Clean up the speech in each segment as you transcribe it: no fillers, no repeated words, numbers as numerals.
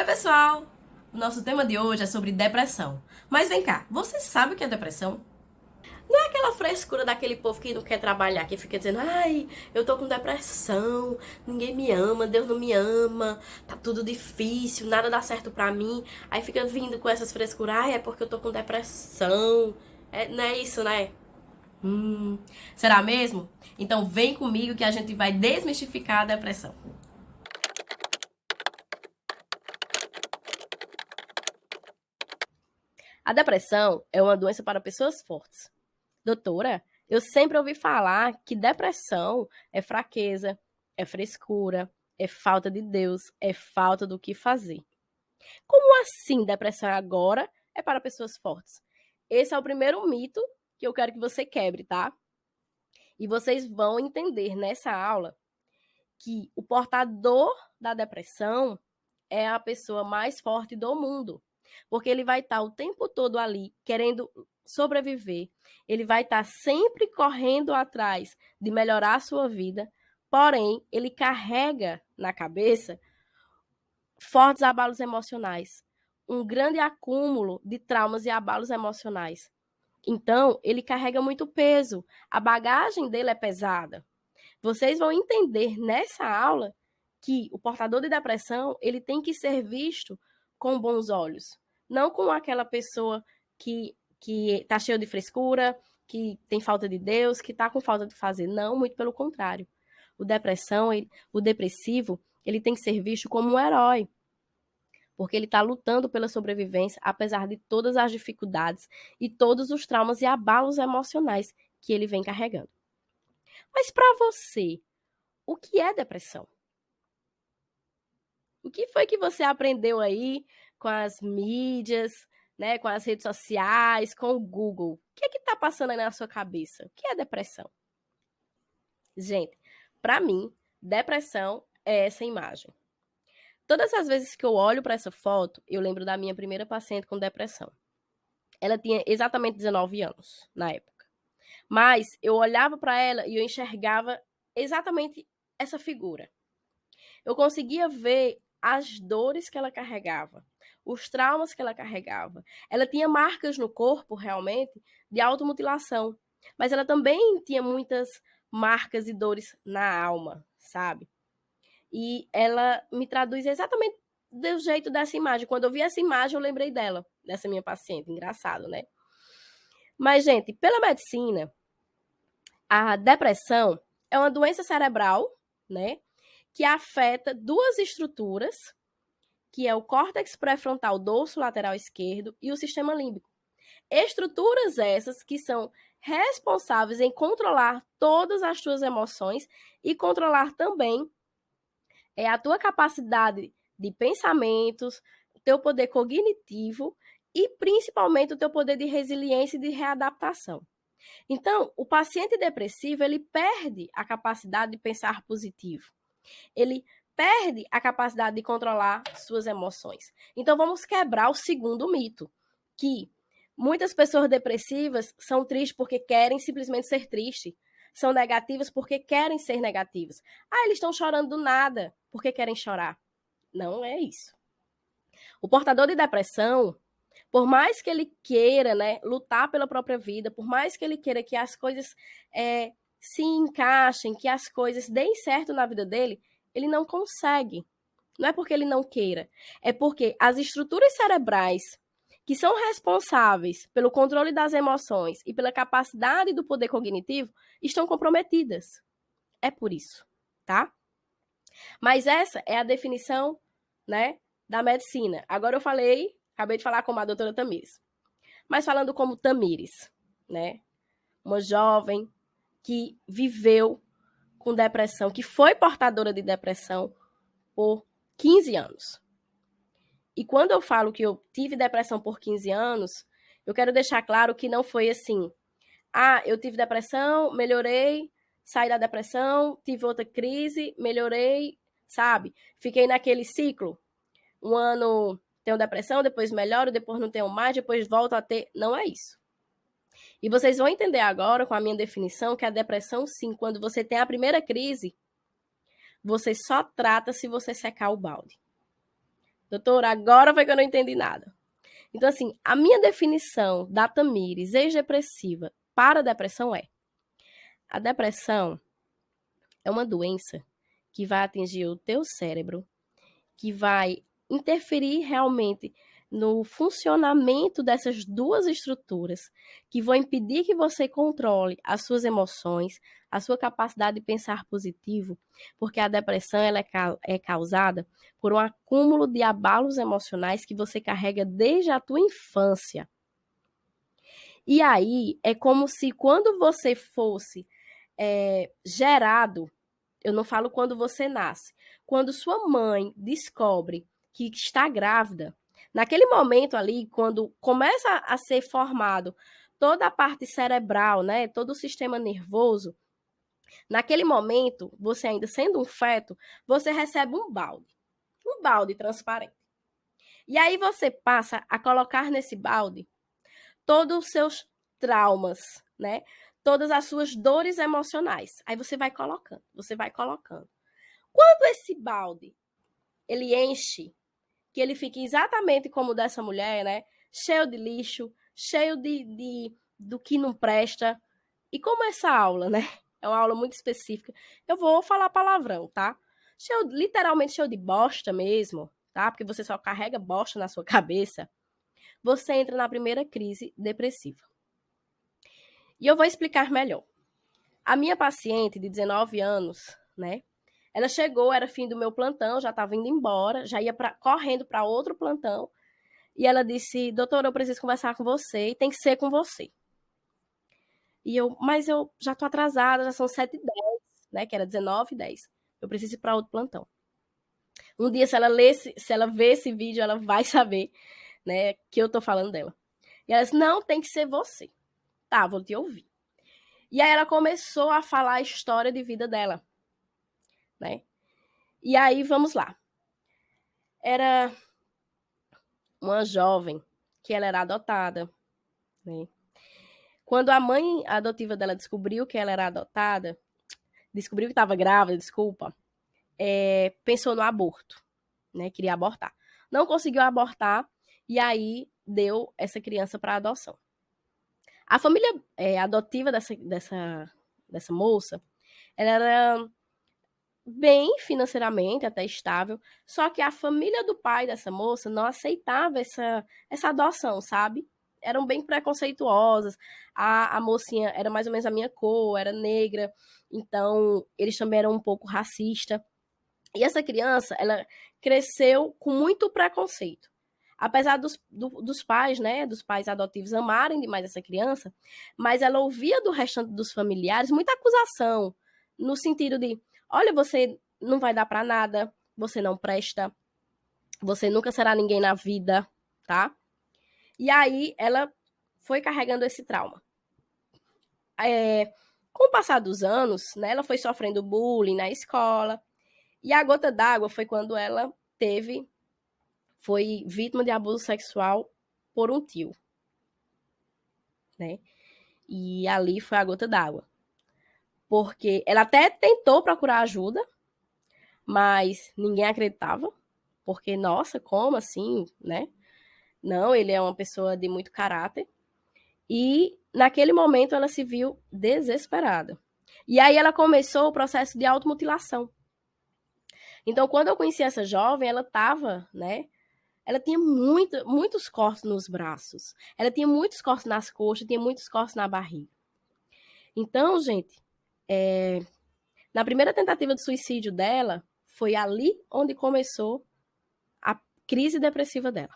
Oi, pessoal! O nosso tema de hoje é sobre depressão. Mas vem cá, você sabe o que é depressão? Não é aquela frescura daquele povo que não quer trabalhar, que fica dizendo, ai, eu tô com depressão, ninguém me ama, Deus não me ama, tá tudo difícil, nada dá certo pra mim. Aí fica vindo com essas frescuras, ai, é porque eu tô com depressão. Não é isso, né? Será mesmo? Então vem comigo que a gente vai desmistificar a depressão. A depressão é uma doença para pessoas fortes. Doutora, eu sempre ouvi falar que depressão é fraqueza, é frescura, é falta de Deus, é falta do que fazer. Como assim depressão agora é para pessoas fortes? Esse é o primeiro mito que eu quero que você quebre, tá? E vocês vão entender nessa aula que o portador da depressão é a pessoa mais forte do mundo, porque ele vai estar o tempo todo ali querendo sobreviver, ele vai estar sempre correndo atrás de melhorar a sua vida, porém, ele carrega na cabeça fortes abalos emocionais, um grande acúmulo de traumas e abalos emocionais. Então, ele carrega muito peso, a bagagem dele é pesada. Vocês vão entender nessa aula que o portador de depressão, ele tem que ser visto com bons olhos, não com aquela pessoa que está cheia de frescura, que tem falta de Deus, que está com falta de fazer. Não, muito pelo contrário. O depressivo, ele tem que ser visto como um herói, porque ele está lutando pela sobrevivência, apesar de todas as dificuldades e todos os traumas e abalos emocionais que ele vem carregando. Mas para você, o que é depressão? O que foi que você aprendeu aí com as mídias, né, com as redes sociais, com o Google? O que é que está passando aí na sua cabeça? O que é depressão? Gente, para mim, depressão é essa imagem. Todas as vezes que eu olho para essa foto, eu lembro da minha primeira paciente com depressão. Ela tinha exatamente 19 anos na época. Mas eu olhava para ela e eu enxergava exatamente essa figura. Eu conseguia ver as dores que ela carregava, os traumas que ela carregava. Ela tinha marcas no corpo, realmente, de automutilação, mas ela também tinha muitas marcas e dores na alma, sabe? E ela me traduz exatamente do jeito dessa imagem. Quando eu vi essa imagem, eu lembrei dela, dessa minha paciente. Engraçado, né? Mas, gente, pela medicina, a depressão é uma doença cerebral, né? Que afeta duas estruturas, que é o córtex pré-frontal dorso lateral esquerdo e o sistema límbico. Estruturas essas que são responsáveis em controlar todas as tuas emoções e controlar também a tua capacidade de pensamentos, o teu poder cognitivo e principalmente o teu poder de resiliência e de readaptação. Então, o paciente depressivo, ele perde a capacidade de pensar positivo. Ele perde a capacidade de controlar suas emoções. Então, vamos quebrar o segundo mito, que muitas pessoas depressivas são tristes porque querem simplesmente ser tristes. São negativas porque querem ser negativas. Ah, eles estão chorando do nada porque querem chorar. Não é isso. O portador de depressão, por mais que ele queira, né, lutar pela própria vida, por mais que ele queira que as coisas se encaixem, que as coisas deem certo na vida dele, ele não consegue. Não é porque ele não queira, é porque as estruturas cerebrais que são responsáveis pelo controle das emoções e pela capacidade do poder cognitivo estão comprometidas. É por isso, tá? Mas essa é a definição, né, da medicina. Agora eu acabei de falar como a doutora Tamires, mas falando como Tamires, né, uma jovem que viveu com depressão, que foi portadora de depressão por 15 anos. E quando eu falo que eu tive depressão por 15 anos, eu quero deixar claro que não foi assim, eu tive depressão, melhorei, saí da depressão, tive outra crise, melhorei, sabe? Fiquei naquele ciclo. Um ano tenho depressão, depois melhoro, depois não tenho mais, depois volto a ter. Não é isso. E vocês vão entender agora, com a minha definição, que a depressão, sim, quando você tem a primeira crise, você só trata se você secar o balde. Doutora, agora foi que eu não entendi nada. Então, assim, a minha definição da Tamires ex-depressiva para a depressão é: a depressão é uma doença que vai atingir o teu cérebro, que vai interferir realmente no funcionamento dessas duas estruturas, que vão impedir que você controle as suas emoções, a sua capacidade de pensar positivo, porque a depressão ela é causada por um acúmulo de abalos emocionais que você carrega desde a tua infância. E aí é como se quando você fosse gerado, eu não falo quando você nasce, quando sua mãe descobre que está grávida, naquele momento ali, quando começa a ser formado toda a parte cerebral, né, todo o sistema nervoso, naquele momento, você ainda sendo um feto, você recebe um balde transparente. E aí você passa a colocar nesse balde todos os seus traumas, né? Todas as suas dores emocionais. Aí você vai colocando, você vai colocando. Quando esse balde ele enche, que ele fica exatamente como o dessa mulher, né? Cheio de lixo, cheio do que não presta. E como essa aula, né? É uma aula muito específica. Eu vou falar palavrão, tá? Cheio, literalmente cheio de bosta mesmo, tá? Porque você só carrega bosta na sua cabeça. Você entra na primeira crise depressiva. E eu vou explicar melhor. A minha paciente de 19 anos, né? Ela chegou, era fim do meu plantão, já estava indo embora, já ia correndo para outro plantão. E ela disse: doutora, eu preciso conversar com você e tem que ser com você. E mas eu já tô atrasada, já são 7h10, né? Que era 19h10. Eu preciso ir para outro plantão. Um dia, se ela ver esse vídeo, ela vai saber, né, que eu tô falando dela. E ela disse: não, tem que ser você. Tá, vou te ouvir. E aí ela começou a falar a história de vida dela, né? E aí, vamos lá. Era uma jovem que ela era adotada, né? Quando a mãe adotiva dela descobriu que ela era adotada, descobriu que estava grávida, desculpa, pensou no aborto, né? Queria abortar. Não conseguiu abortar e aí deu essa criança para adoção. A família adotiva dessa moça, ela era bem financeiramente, até estável, só que a família do pai dessa moça não aceitava essa adoção, sabe? Eram bem preconceituosas. A mocinha era mais ou menos a minha cor, era negra, então eles também eram um pouco racistas. E essa criança, ela cresceu com muito preconceito. Apesar dos pais, né, dos pais adotivos amarem demais essa criança, mas ela ouvia do restante dos familiares muita acusação, no sentido de: olha, você não vai dar para nada, você não presta, você nunca será ninguém na vida, tá? E aí ela foi carregando esse trauma. Com o passar dos anos, né, ela foi sofrendo bullying na escola, e a gota d'água foi quando ela foi vítima de abuso sexual por um tio, né? E ali foi a gota d'água. Porque ela até tentou procurar ajuda, mas ninguém acreditava. Porque, nossa, como assim, né? Não, ele é uma pessoa de muito caráter. E naquele momento ela se viu desesperada. E aí ela começou o processo de automutilação. Então, quando eu conheci essa jovem, ela estava, né? Ela tinha muitos cortes nos braços. Ela tinha muitos cortes nas coxas, tinha muitos cortes na barriga. Então, gente, na primeira tentativa de suicídio dela, foi ali onde começou a crise depressiva dela.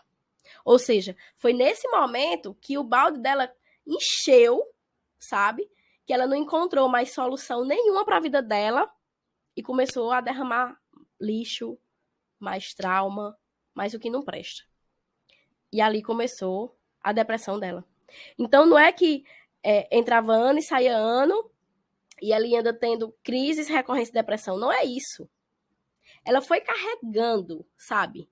Ou seja, foi nesse momento que o balde dela encheu, sabe? Que ela não encontrou mais solução nenhuma para a vida dela e começou a derramar lixo, mais trauma, mais o que não presta. E ali começou a depressão dela. Então, não é que entrava ano e saía ano e ela ia ainda tendo crises recorrentes de depressão. Não é isso. Ela foi carregando, sabe?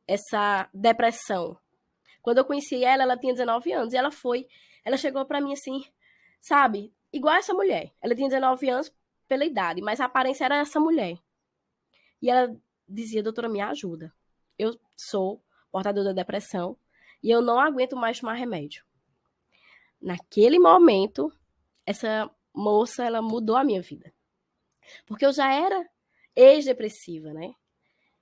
Essa depressão. Quando eu conheci ela, ela tinha 19 anos. E ela chegou para mim assim, sabe? Igual essa mulher. Ela tinha 19 anos pela idade, mas a aparência era essa mulher. E ela dizia: doutora, me ajuda. eu sou portadora da depressão e eu não aguento mais tomar remédio. Naquele momento, essa moça, ela mudou a minha vida. Porque eu já era ex-depressiva, né?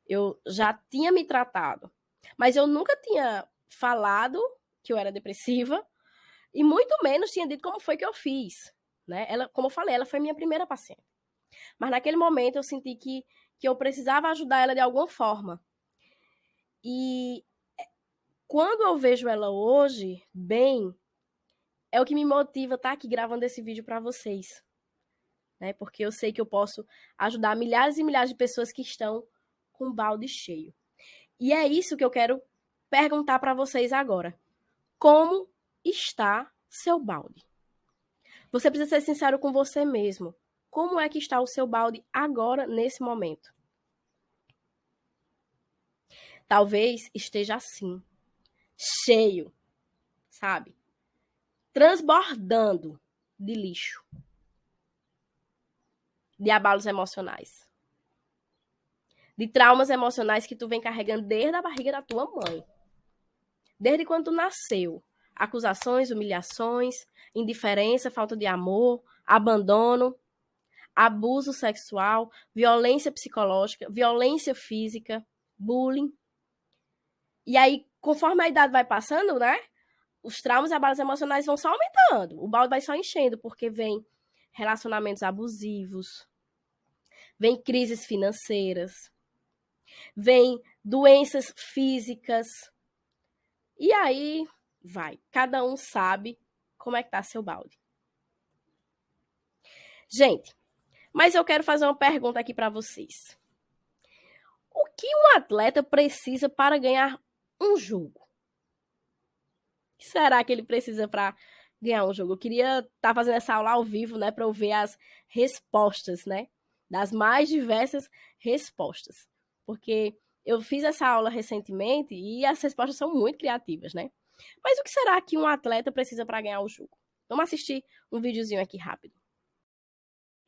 Eu já tinha me tratado, mas eu nunca tinha falado que eu era depressiva e muito menos tinha dito como foi que eu fiz, né? Ela, como eu falei, ela foi minha primeira paciente. Mas naquele momento eu senti que eu precisava ajudar ela de alguma forma. E quando eu vejo ela hoje, bem, é o que me motiva a estar aqui gravando esse vídeo para vocês. Né? Porque eu sei que eu posso ajudar milhares e milhares de pessoas que estão com o balde cheio. E é isso que eu quero perguntar para vocês agora. Como está seu balde? Você precisa ser sincero com você mesmo. Como é que está o seu balde agora, nesse momento? Talvez esteja assim, cheio, sabe? Transbordando de lixo, de abalos emocionais, de traumas emocionais que tu vem carregando desde a barriga da tua mãe. Desde quando tu nasceu. Acusações, humilhações, indiferença, falta de amor, abandono, abuso sexual, violência psicológica, violência física, bullying. E aí, conforme a idade vai passando, né? Os traumas e abalos emocionais vão só aumentando. O balde vai só enchendo, porque vem relacionamentos abusivos, vem crises financeiras, vem doenças físicas. E aí, vai. Cada um sabe como é que tá seu balde. Gente, mas eu quero fazer uma pergunta aqui para vocês. O que um atleta precisa para ganhar um jogo? O que será que ele precisa para ganhar um jogo? Eu queria estar fazendo essa aula ao vivo, né, para eu ver as respostas, né, das mais diversas respostas. Porque eu fiz essa aula recentemente e as respostas são muito criativas, né? Mas o que será que um atleta precisa para ganhar o jogo? Vamos assistir um videozinho aqui rápido.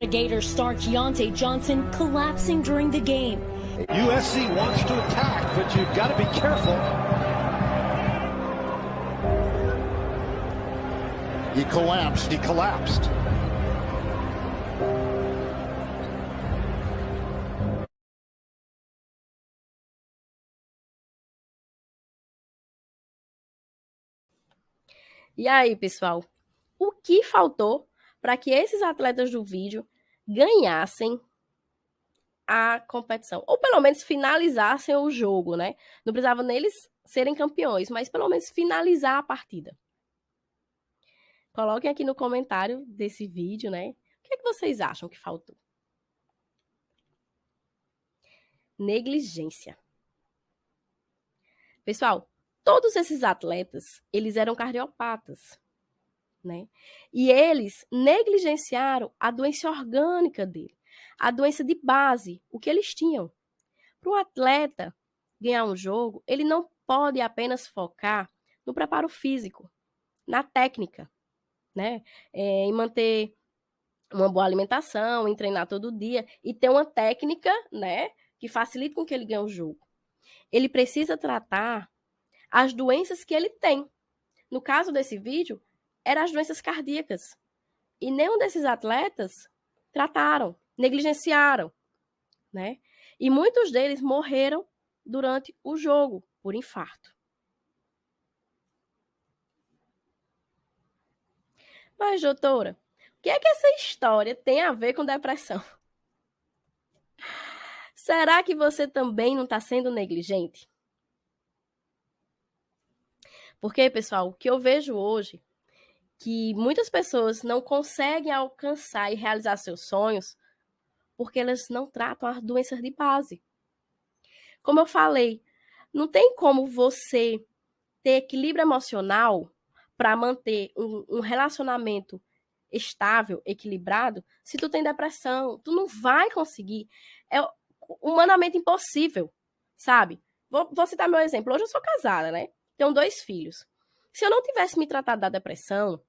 Gator star Keontae Johnson collapsing during the game. USC wants to attack, but you've got to be careful. He collapsed. E aí, pessoal, o que faltou para que esses atletas do vídeo ganhassem a competição? Ou pelo menos finalizassem o jogo, né? Não precisava neles serem campeões, mas pelo menos finalizar a partida. Coloquem aqui no comentário desse vídeo, né? O que é que vocês acham que faltou? Negligência. Pessoal, todos esses atletas, eles eram cardiopatas, né? E eles negligenciaram a doença orgânica dele, a doença de base, o que eles tinham. Para um atleta ganhar um jogo, ele não pode apenas focar no preparo físico, na técnica, né? Em manter uma boa alimentação, em treinar todo dia e ter uma técnica, né, que facilite com que ele ganhe o jogo. Ele precisa tratar as doenças que ele tem. No caso desse vídeo, eram as doenças cardíacas. E nenhum desses atletas trataram, negligenciaram, né? E muitos deles morreram durante o jogo por infarto. Mas, doutora, o que é que essa história tem a ver com depressão? Será que você também não está sendo negligente? Porque, pessoal, o que eu vejo hoje que muitas pessoas não conseguem alcançar e realizar seus sonhos porque elas não tratam as doenças de base. Como eu falei, não tem como você ter equilíbrio emocional para manter um relacionamento estável, equilibrado, se tu tem depressão. Tu não vai conseguir. É humanamente impossível, sabe? Vou citar meu exemplo. Hoje eu sou casada, né? Tenho 2 filhos. Se eu não tivesse me tratado da depressão,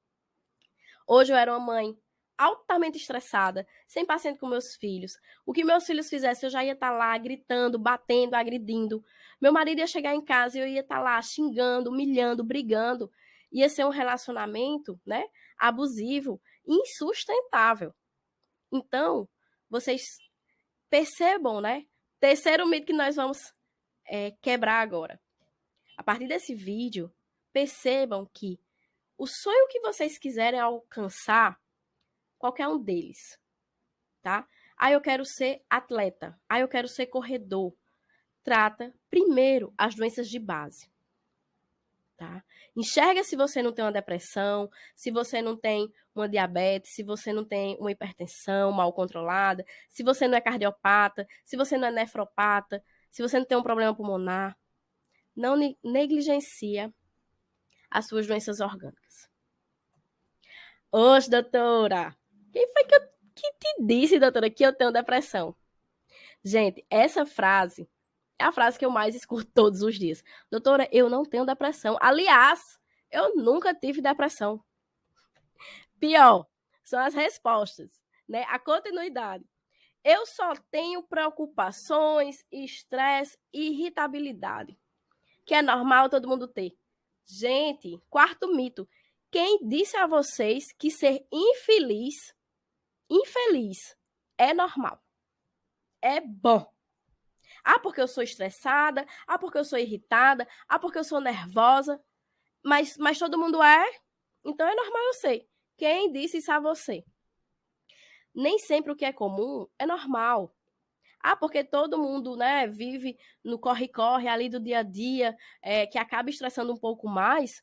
hoje eu era uma mãe altamente estressada, sem paciente com meus filhos. O que meus filhos fizessem, eu já ia estar lá gritando, batendo, agredindo. Meu marido ia chegar em casa e eu ia estar lá xingando, humilhando, brigando. Ia ser um relacionamento, né, abusivo, insustentável. Então, vocês percebam, né? Terceiro mito que nós vamos quebrar agora. A partir desse vídeo, percebam que o sonho que vocês quiserem alcançar, qualquer um deles, tá? Ah, eu quero ser atleta. Ah, eu quero ser corredor. Trata primeiro as doenças de base, tá? Enxerga se você não tem uma depressão, se você não tem uma diabetes, se você não tem uma hipertensão mal controlada, se você não é cardiopata, se você não é nefropata, se você não tem um problema pulmonar. Não negligencia as suas doenças orgânicas. Oxe, doutora, quem foi que te disse, doutora, que eu tenho depressão? Gente, essa frase é a frase que eu mais escuto todos os dias. Doutora, eu não tenho depressão. Aliás, eu nunca tive depressão. Pior, são as respostas, né? A continuidade. Eu só tenho preocupações, estresse e irritabilidade, que é normal todo mundo ter. Gente, quarto mito. Quem disse a vocês que ser infeliz é normal? É bom. Ah, porque eu sou estressada. Ah, porque eu sou irritada. Ah, porque eu sou nervosa. Mas todo mundo é? Então é normal, eu sei. Quem disse isso a você? Nem sempre o que é comum é normal. Ah, porque todo mundo, né, vive no corre-corre ali do dia a dia, que acaba estressando um pouco mais,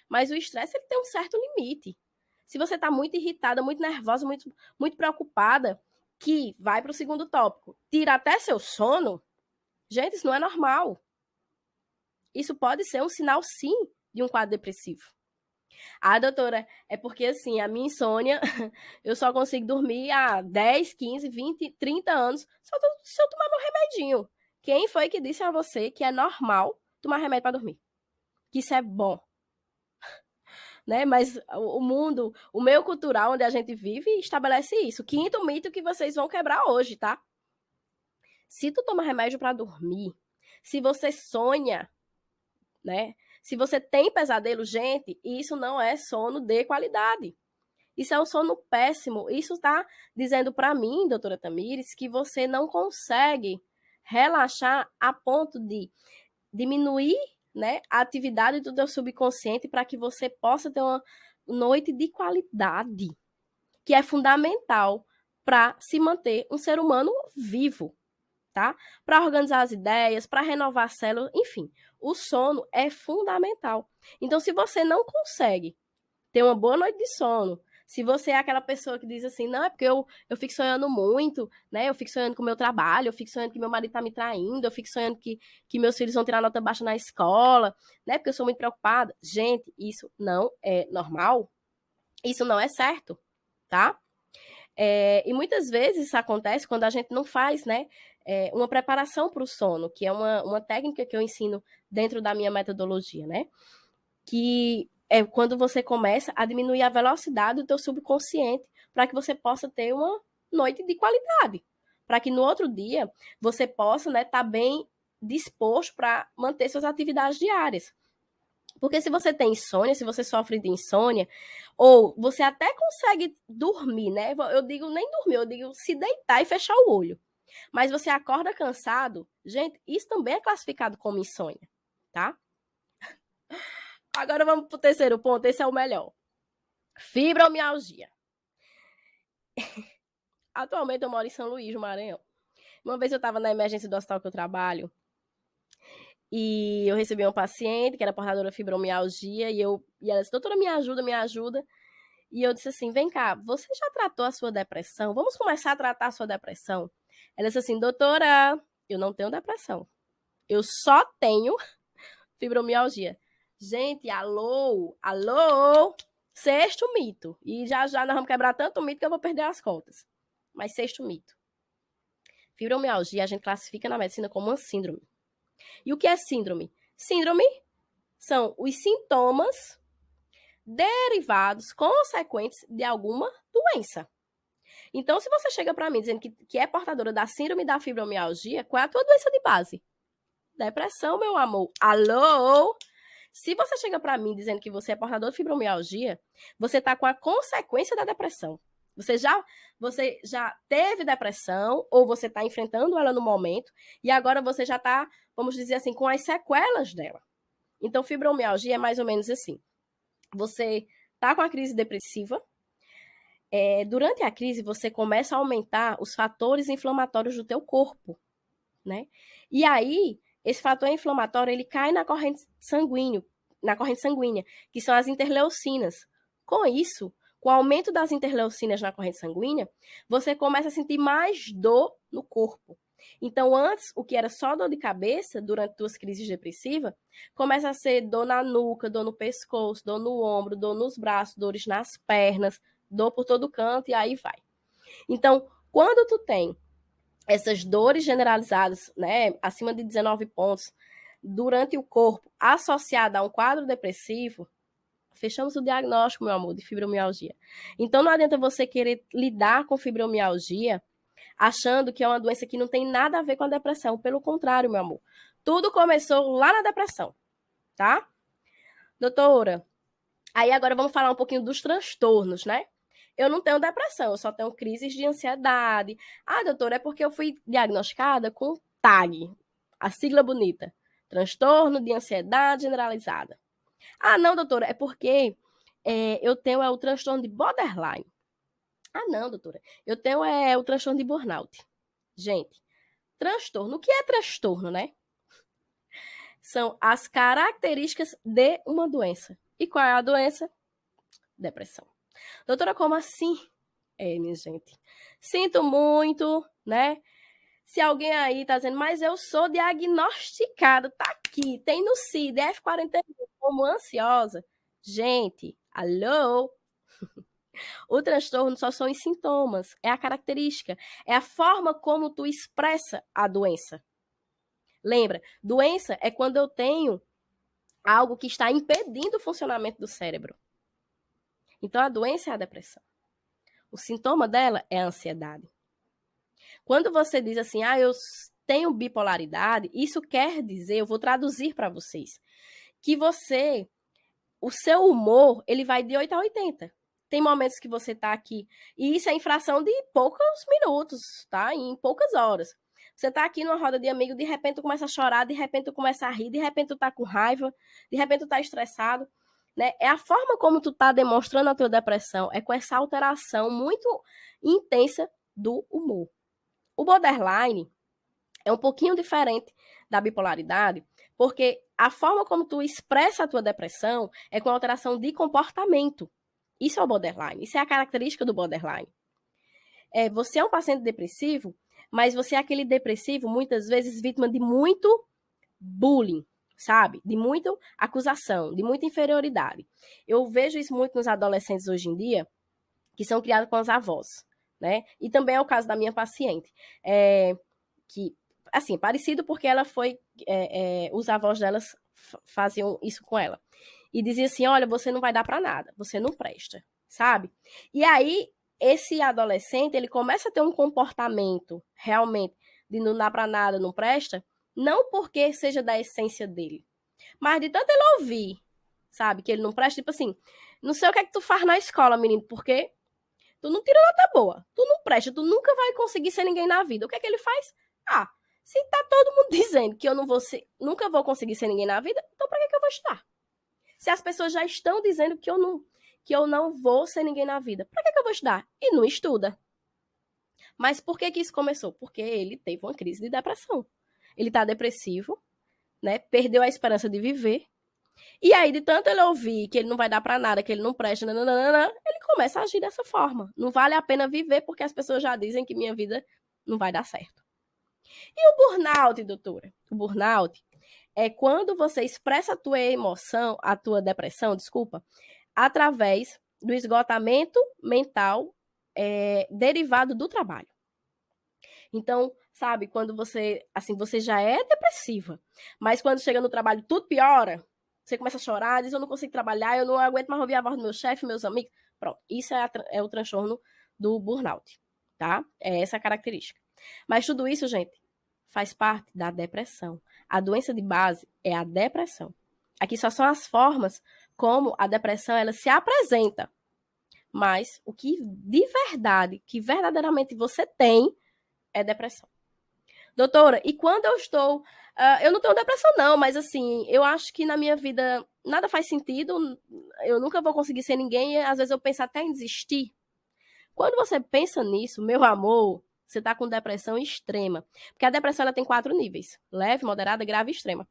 mas o estresse ele tem um certo limite. Se você está muito irritada, muito nervosa, muito preocupada, que vai para o segundo tópico, tira até seu sono, gente, isso não é normal. Isso pode ser um sinal, sim, de um quadro depressivo. Ah, doutora, é porque assim, a minha insônia, eu só consigo dormir há 10, 15, 20, 30 anos se eu tomar meu remedinho. Quem foi que disse a você que é normal tomar remédio para dormir? Que isso é bom. Né? Mas o mundo, o meio cultural onde a gente vive, estabelece isso. Quinto mito que vocês vão quebrar hoje, tá? Se tu toma remédio para dormir, se você sonha, né? Se você tem pesadelo, gente, isso não é sono de qualidade. Isso é um sono péssimo. Isso está dizendo para mim, doutora Tamires, que você não consegue relaxar a ponto de diminuir, né, a atividade do teu subconsciente para que você possa ter uma noite de qualidade, que é fundamental para se manter um ser humano vivo, tá? Para organizar as ideias, para renovar a célula, enfim, o sono é fundamental. Então, se você não consegue ter uma boa noite de sono, se você é aquela pessoa que diz assim, não, é porque eu fico sonhando muito, né? Eu fico sonhando com o meu trabalho, eu fico sonhando que meu marido tá me traindo, eu fico sonhando que meus filhos vão tirar nota baixa na escola, né? Porque eu sou muito preocupada. Gente, isso não é normal. Isso não é certo, tá? E muitas vezes isso acontece quando a gente não faz, né? Uma preparação para o sono, que é uma técnica que eu ensino dentro da minha metodologia, né? Que é quando você começa a diminuir a velocidade do teu subconsciente para que você possa ter uma noite de qualidade, para que no outro dia você possa, né, estar bem disposto para manter suas atividades diárias. Porque se você tem insônia, se você sofre de insônia, ou você até consegue dormir, né? Eu digo nem dormir, eu digo se deitar e fechar o olho. Mas você acorda cansado, gente, isso também é classificado como insônia, tá? Agora vamos para o terceiro ponto, esse é o melhor. Fibromialgia. Atualmente eu moro em São Luís, no Maranhão. Uma vez eu estava na emergência do hospital que eu trabalho e eu recebi uma paciente que era portadora de fibromialgia e ela disse, doutora, me ajuda, me ajuda. E eu disse assim, vem cá, você já tratou a sua depressão? Vamos começar a tratar a sua depressão? Ela disse assim, doutora, eu não tenho depressão. Eu só tenho fibromialgia. Gente, alô, sexto mito. E já nós vamos quebrar tanto mito que eu vou perder as contas. Mas sexto mito. Fibromialgia a gente classifica na medicina como uma síndrome. E o que é síndrome? Síndrome são os sintomas derivados, consequentes de alguma doença. Então, se você chega para mim dizendo que é portadora da síndrome da fibromialgia, qual é a tua doença de base? Depressão, meu amor. Alô? Se você chega para mim dizendo que você é portador de fibromialgia, você está com a consequência da depressão. Você já teve depressão ou você está enfrentando ela no momento e agora você já está, vamos dizer assim, com as sequelas dela. Então, fibromialgia é mais ou menos assim. Você está com a crise depressiva, durante a crise você começa a aumentar os fatores inflamatórios do teu corpo, né? E aí, esse fator inflamatório, ele cai na corrente sanguínea, que são as interleucinas. Com isso, com o aumento das interleucinas na corrente sanguínea, você começa a sentir mais dor no corpo. Então, antes, o que era só dor de cabeça, durante suas crises depressivas, começa a ser dor na nuca, dor no pescoço, dor no ombro, dor nos braços, dores nas pernas, dor por todo canto, e aí vai. Então, quando tu tem essas dores generalizadas, né, acima de 19 pontos, durante o corpo, associada a um quadro depressivo, fechamos o diagnóstico, meu amor, de fibromialgia. Então, não adianta você querer lidar com fibromialgia achando que é uma doença que não tem nada a ver com a depressão. Pelo contrário, meu amor. Tudo começou lá na depressão, tá? Doutora, aí agora vamos falar um pouquinho dos transtornos, né? Eu não tenho depressão, eu só tenho crises de ansiedade. Ah, doutora, é porque eu fui diagnosticada com TAG, a sigla bonita. Transtorno de ansiedade generalizada. Ah, não, doutora, é porque eu tenho o transtorno de borderline. Ah, não, doutora, eu tenho o transtorno de burnout. Gente, transtorno, o que é transtorno, né? São as características de uma doença. E qual é a doença? Depressão. Doutora, como assim? Minha gente. Sinto muito, né? Se alguém aí tá dizendo, mas eu sou diagnosticada, tá aqui, tem no CID, F41, como ansiosa. Gente, alô? O transtorno só são os sintomas, é a característica, é a forma como tu expressa a doença. Lembra, doença é quando eu tenho algo que está impedindo o funcionamento do cérebro. Então, a doença é a depressão. O sintoma dela é a ansiedade. Quando você diz assim, eu tenho bipolaridade, isso quer dizer, eu vou traduzir para vocês, que o seu humor, ele vai de 8 a 80. Tem momentos que você tá aqui, e isso é em fração de poucos minutos, tá? Em poucas horas. Você tá aqui numa roda de amigos, de repente tu começa a chorar, de repente tu começa a rir, de repente tu tá com raiva, de repente tu tá estressado, né? É a forma como tu tá demonstrando a tua depressão, é com essa alteração muito intensa do humor. O borderline é um pouquinho diferente da bipolaridade, porque a forma como tu expressa a tua depressão é com alteração de comportamento. Isso é o borderline, isso é a característica do borderline. Você é um paciente depressivo, mas você é aquele depressivo, muitas vezes, vítima de muito bullying, sabe? De muita acusação, de muita inferioridade. Eu vejo isso muito nos adolescentes hoje em dia, que são criados com as avós, né? E também é o caso da minha paciente, que, assim, parecido porque ela foi, os avós delas faziam isso com ela. E dizia assim, olha, você não vai dar para nada, você não presta, sabe? E aí, esse adolescente, ele começa a ter um comportamento, realmente, de não dar para nada, não presta, não porque seja da essência dele, mas de tanto ele ouvir, sabe, que ele não presta, tipo assim, não sei o que é que tu faz na escola, menino, porque tu não tira nota boa, tu não presta, tu nunca vai conseguir ser ninguém na vida. O que é que ele faz? Se tá todo mundo dizendo que eu nunca vou conseguir ser ninguém na vida, então pra que eu vou estudar? Se as pessoas já estão dizendo que eu não vou ser ninguém na vida, pra que eu vou estudar? E não estuda. Mas por que isso começou? Porque ele teve uma crise de depressão. Ele tá depressivo, né? Perdeu a esperança de viver. E aí, de tanto ele ouvir que ele não vai dar pra nada, que ele não presta, nananana, ele começa a agir dessa forma. Não vale a pena viver porque as pessoas já dizem que minha vida não vai dar certo. E o burnout, doutora? O burnout é quando você expressa a tua emoção, a tua depressão, desculpa, através do esgotamento mental derivado do trabalho. Então, sabe, quando você já é depressiva, mas quando chega no trabalho tudo piora, você começa a chorar, diz, eu não consigo trabalhar, eu não aguento mais ouvir a voz do meu chefe, meus amigos. Pronto, isso é o transtorno do burnout. tá? É essa a característica. Mas tudo isso, gente, faz parte da depressão. A doença de base é a depressão. Aqui só são as formas como a depressão ela se apresenta. Mas o que de verdade, que verdadeiramente você tem, é depressão. Doutora, e quando eu estou... eu não tenho depressão não, mas assim, eu acho que na minha vida nada faz sentido, eu nunca vou conseguir ser ninguém, e às vezes eu penso até em desistir. Quando você pensa nisso, meu amor, você está com depressão extrema. Porque a depressão ela tem 4 níveis: leve, moderada, grave e extrema.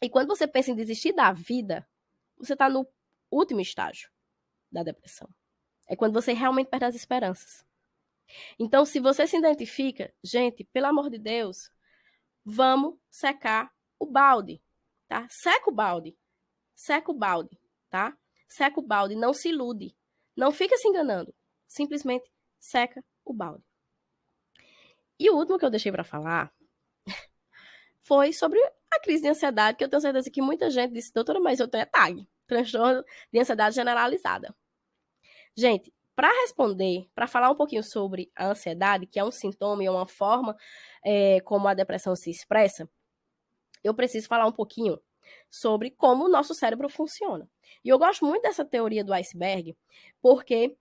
E quando você pensa em desistir da vida, você está no último estágio da depressão. É quando você realmente perde as esperanças. Então, se você se identifica, gente, pelo amor de Deus, vamos secar o balde, tá? Seca o balde. Seca o balde, tá? Seca o balde, não se ilude. Não fica se enganando. Simplesmente seca o balde. E o último que eu deixei para falar foi sobre a crise de ansiedade, que eu tenho certeza que muita gente disse, doutora, mas eu tenho TAG, transtorno de ansiedade generalizada. Gente, para responder, para falar um pouquinho sobre a ansiedade, que é um sintoma e uma forma como a depressão se expressa, eu preciso falar um pouquinho sobre como o nosso cérebro funciona. E eu gosto muito dessa teoria do iceberg, porque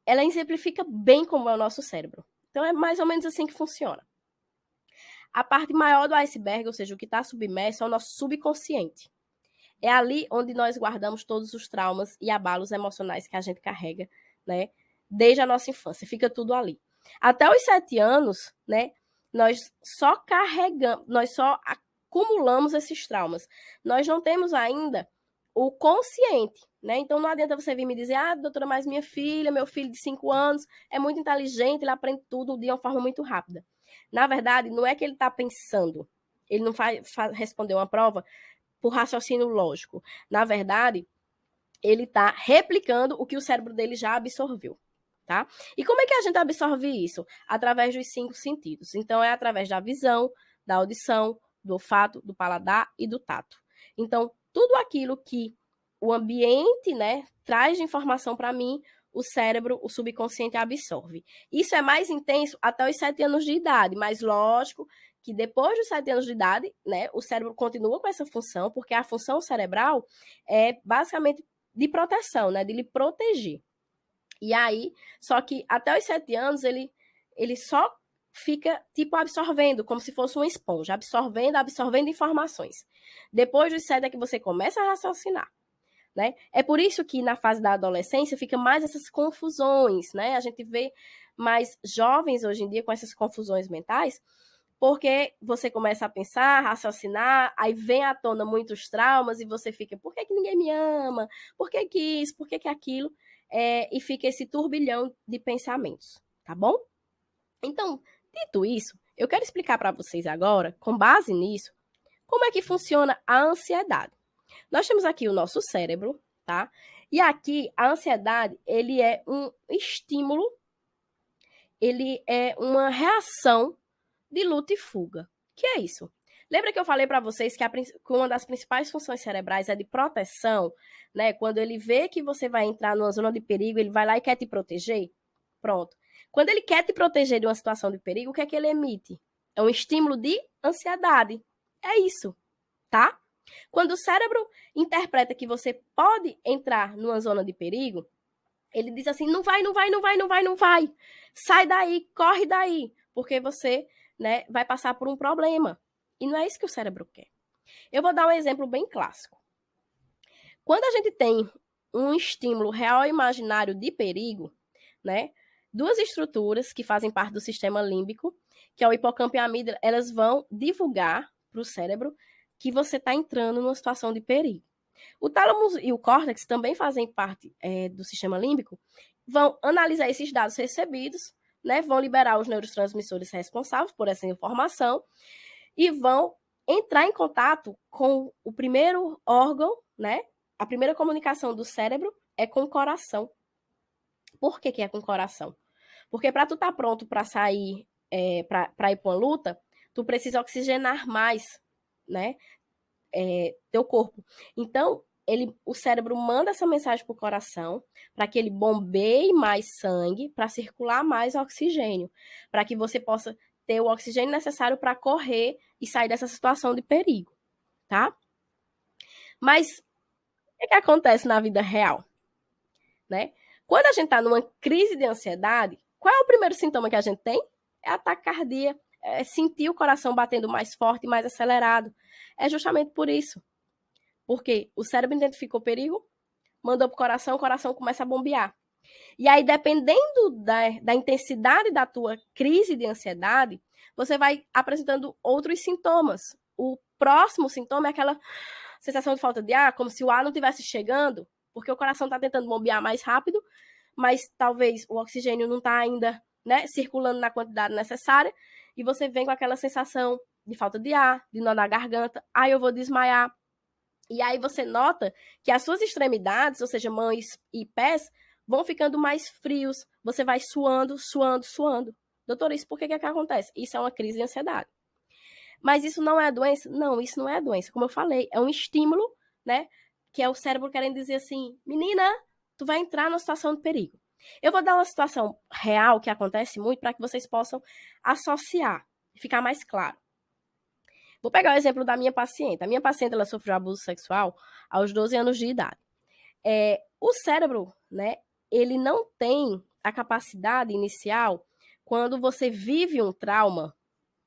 ela exemplifica bem como é o nosso cérebro. Então, é mais ou menos assim que funciona. A parte maior do iceberg, ou seja, o que está submerso, é o nosso subconsciente. É ali onde nós guardamos todos os traumas e abalos emocionais que a gente carrega, né? Desde a nossa infância, fica tudo ali. Até os 7 anos, né? Nós só carregamos, nós só acumulamos esses traumas. Nós não temos ainda o consciente, né? Então não adianta você vir me dizer, doutora, mas minha filha, meu filho de 5 anos é muito inteligente, ele aprende tudo de uma forma muito rápida. Na verdade, não é que ele está pensando, ele não responder uma prova por raciocínio lógico. Na verdade, ele está replicando o que o cérebro dele já absorveu, tá? E como é que a gente absorve isso? Através dos 5 sentidos. Então, é através da visão, da audição, do olfato, do paladar e do tato. Então, tudo aquilo que o ambiente, né, traz de informação para mim, o cérebro, o subconsciente absorve. Isso é mais intenso até os 7 anos de idade, mas lógico que depois dos 7 anos de idade, né, o cérebro continua com essa função, porque a função cerebral é basicamente de proteção, né, de lhe proteger. E aí, só que até os 7 anos, ele só fica, tipo, absorvendo, como se fosse uma esponja, absorvendo informações. Depois dos 7 é que você começa a raciocinar. Né? É por isso que na fase da adolescência fica mais essas confusões, né? A gente vê mais jovens hoje em dia com essas confusões mentais, porque você começa a pensar, raciocinar, aí vem à tona muitos traumas e você fica, por que ninguém me ama? Por que isso? Por que aquilo? E fica esse turbilhão de pensamentos, tá bom? Então, dito isso, eu quero explicar para vocês agora, com base nisso, como é que funciona a ansiedade. Nós temos aqui o nosso cérebro, tá? E aqui, a ansiedade, ele é um estímulo, ele é uma reação de luta e fuga. Que é isso? Lembra que eu falei para vocês que uma das principais funções cerebrais é de proteção, né? Quando ele vê que você vai entrar numa zona de perigo, ele vai lá e quer te proteger? Pronto. Quando ele quer te proteger de uma situação de perigo, o que é que ele emite? É um estímulo de ansiedade. É isso, tá? Quando o cérebro interpreta que você pode entrar numa zona de perigo, ele diz assim, não vai. Sai daí, corre daí, porque você, né, vai passar por um problema. E não é isso que o cérebro quer. Eu vou dar um exemplo bem clássico. Quando a gente tem um estímulo real e imaginário de perigo, né, 2 estruturas que fazem parte do sistema límbico, que é o hipocampo e a amígdala, elas vão divulgar para o cérebro que você está entrando numa situação de perigo. O tálamo e o córtex também fazem parte do sistema límbico, vão analisar esses dados recebidos, né, vão liberar os neurotransmissores responsáveis por essa informação e vão entrar em contato com o primeiro órgão, né? A primeira comunicação do cérebro é com o coração. Por que é com o coração? Porque para tu estar pronto para sair, para ir para uma luta, tu precisa oxigenar mais, né? Teu corpo. Então, o cérebro manda essa mensagem para o coração para que ele bombeie mais sangue, para circular mais oxigênio, para que você possa ter o oxigênio necessário para correr e sair dessa situação de perigo, tá? Mas o que acontece na vida real? Né? Quando a gente está numa crise de ansiedade, qual é o primeiro sintoma que a gente tem? É ataque cardíaco, é sentir o coração batendo mais forte e mais acelerado. É justamente por isso. Porque o cérebro identificou o perigo, mandou para o coração começa a bombear. E aí, dependendo da intensidade da tua crise de ansiedade, você vai apresentando outros sintomas. O próximo sintoma é aquela sensação de falta de ar, como se o ar não estivesse chegando, porque o coração está tentando bombear mais rápido, mas talvez o oxigênio não está ainda, né, circulando na quantidade necessária, e você vem com aquela sensação de falta de ar, de nó na garganta, aí eu vou desmaiar. E aí você nota que as suas extremidades, ou seja, mãos e pés, vão ficando mais frios, você vai suando, suando, suando. Doutora, isso por que acontece? Isso é uma crise de ansiedade. Mas isso não é doença? Não, isso não é doença. Como eu falei, é um estímulo, né? Que é o cérebro querendo dizer assim, menina, tu vai entrar numa situação de perigo. Eu vou dar uma situação real que acontece muito para que vocês possam associar e ficar mais claro. Vou pegar o exemplo da minha paciente. A minha paciente, ela sofreu abuso sexual aos 12 anos de idade. O cérebro, né, ele não tem a capacidade inicial, quando você vive um trauma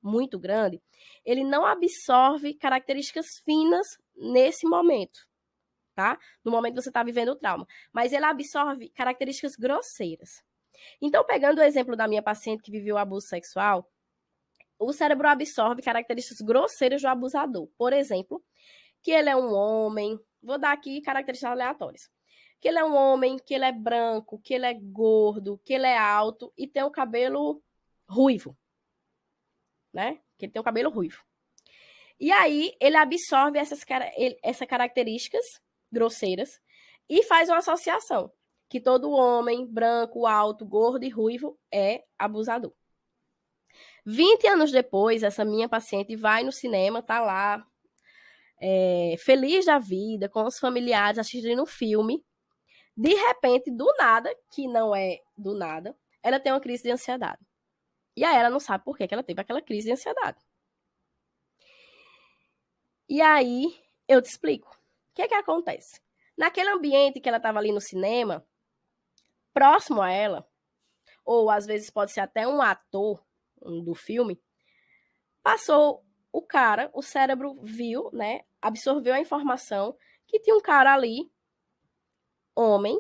muito grande, ele não absorve características finas nesse momento, tá? No momento que você está vivendo o trauma. Mas ele absorve características grosseiras. Então, pegando o exemplo da minha paciente que viveu abuso sexual, o cérebro absorve características grosseiras do abusador. Por exemplo, que ele é um homem, vou dar aqui características aleatórias. Que ele é um homem, que ele é branco, que ele é gordo, que ele é alto e tem o cabelo ruivo, né? Que ele tem o cabelo ruivo. E aí, ele absorve essas características grosseiras e faz uma associação, que todo homem branco, alto, gordo e ruivo é abusador. 20 anos depois, essa minha paciente vai no cinema, tá lá, feliz da vida, com os familiares, assistindo um filme. De repente, do nada, que não é do nada, ela tem uma crise de ansiedade. E aí ela não sabe por que ela teve aquela crise de ansiedade. E aí, eu te explico. O que acontece? Naquele ambiente que ela estava ali no cinema, próximo a ela, ou às vezes pode ser até um ator do filme, passou o cara, o cérebro viu, né, absorveu a informação que tinha um cara ali, homem,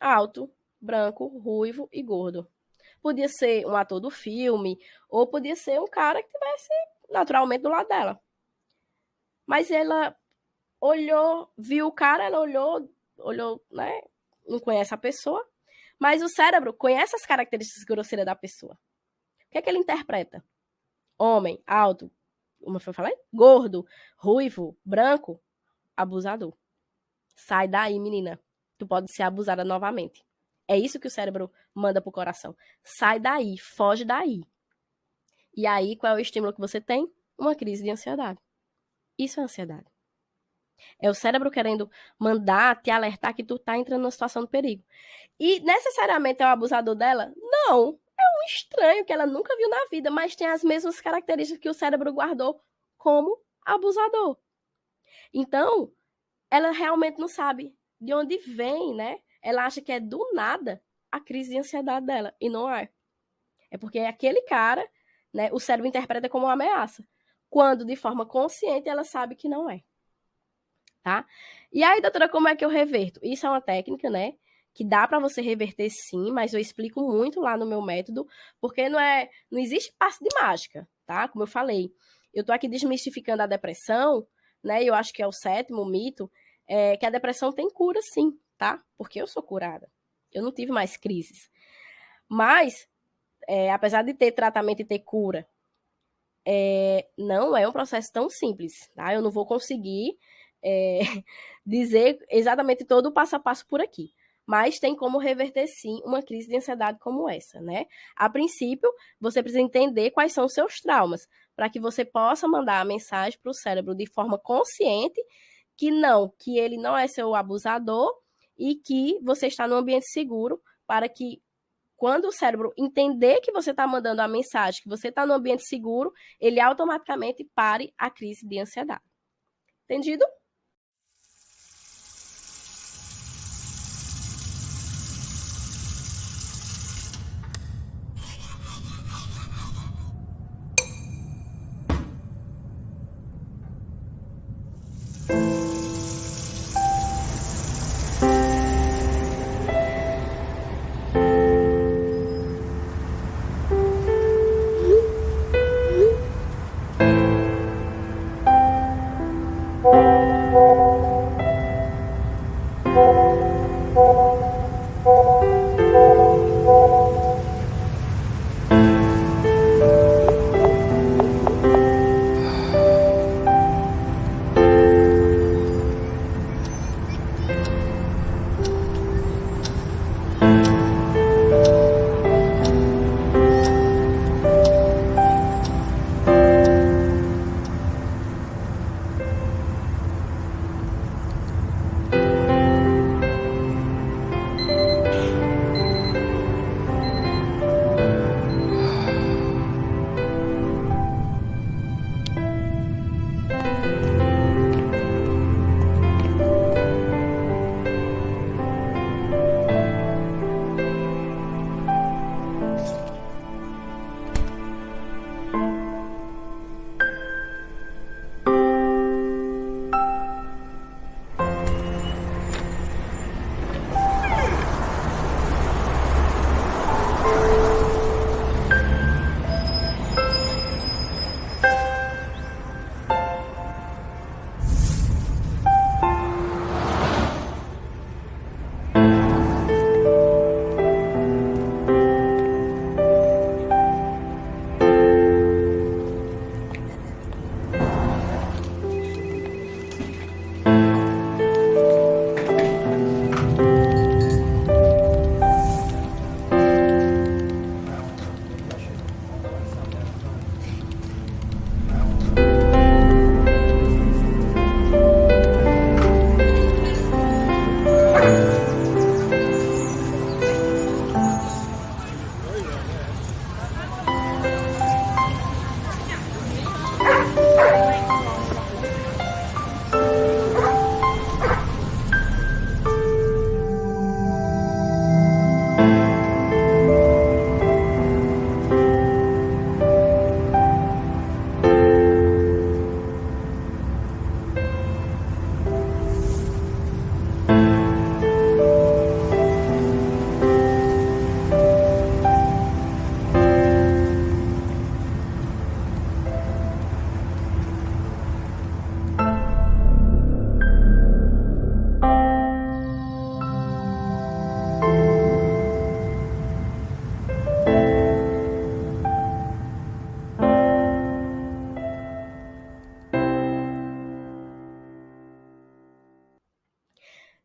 alto, branco, ruivo e gordo. Podia ser um ator do filme, ou podia ser um cara que estivesse naturalmente do lado dela. Mas ela olhou, viu o cara, ela olhou, né? Não conhece a pessoa, mas o cérebro conhece as características grosseiras da pessoa. O que é que ele interpreta? Homem, alto, como eu falei? Gordo, ruivo, branco, abusador. Sai daí, menina. Tu pode ser abusada novamente. É isso que o cérebro manda pro coração. Sai daí, foge daí. E aí, qual é o estímulo que você tem? Uma crise de ansiedade. Isso é ansiedade. É o cérebro querendo mandar, te alertar que tu tá entrando numa situação de perigo. E necessariamente é o abusador dela? Não. É um estranho que ela nunca viu na vida, mas tem as mesmas características que o cérebro guardou como abusador. Então, ela realmente não sabe de onde vem, né? Ela acha que é do nada a crise de ansiedade dela, e não é. É porque aquele cara, né, o cérebro interpreta como uma ameaça, quando de forma consciente ela sabe que não é. Tá? E aí, doutora, como é que eu reverto? Isso é uma técnica, né, que dá para você reverter sim, mas eu explico muito lá no meu método, porque não existe passe de mágica, tá? Como eu falei, eu tô aqui desmistificando a depressão, né, eu acho que é o 7º mito, que a depressão tem cura sim, tá? Porque eu sou curada. Eu não tive mais crises. Mas, apesar de ter tratamento e ter cura, não é um processo tão simples, tá? Eu não vou conseguir dizer exatamente todo o passo a passo por aqui. Mas tem como reverter, sim, uma crise de ansiedade como essa, né? A princípio, você precisa entender quais são os seus traumas, para que você possa mandar a mensagem para o cérebro de forma consciente que ele não é seu abusador e que você está num ambiente seguro para que, quando o cérebro entender que você está mandando a mensagem, que você está num ambiente seguro, ele automaticamente pare a crise de ansiedade. Entendido?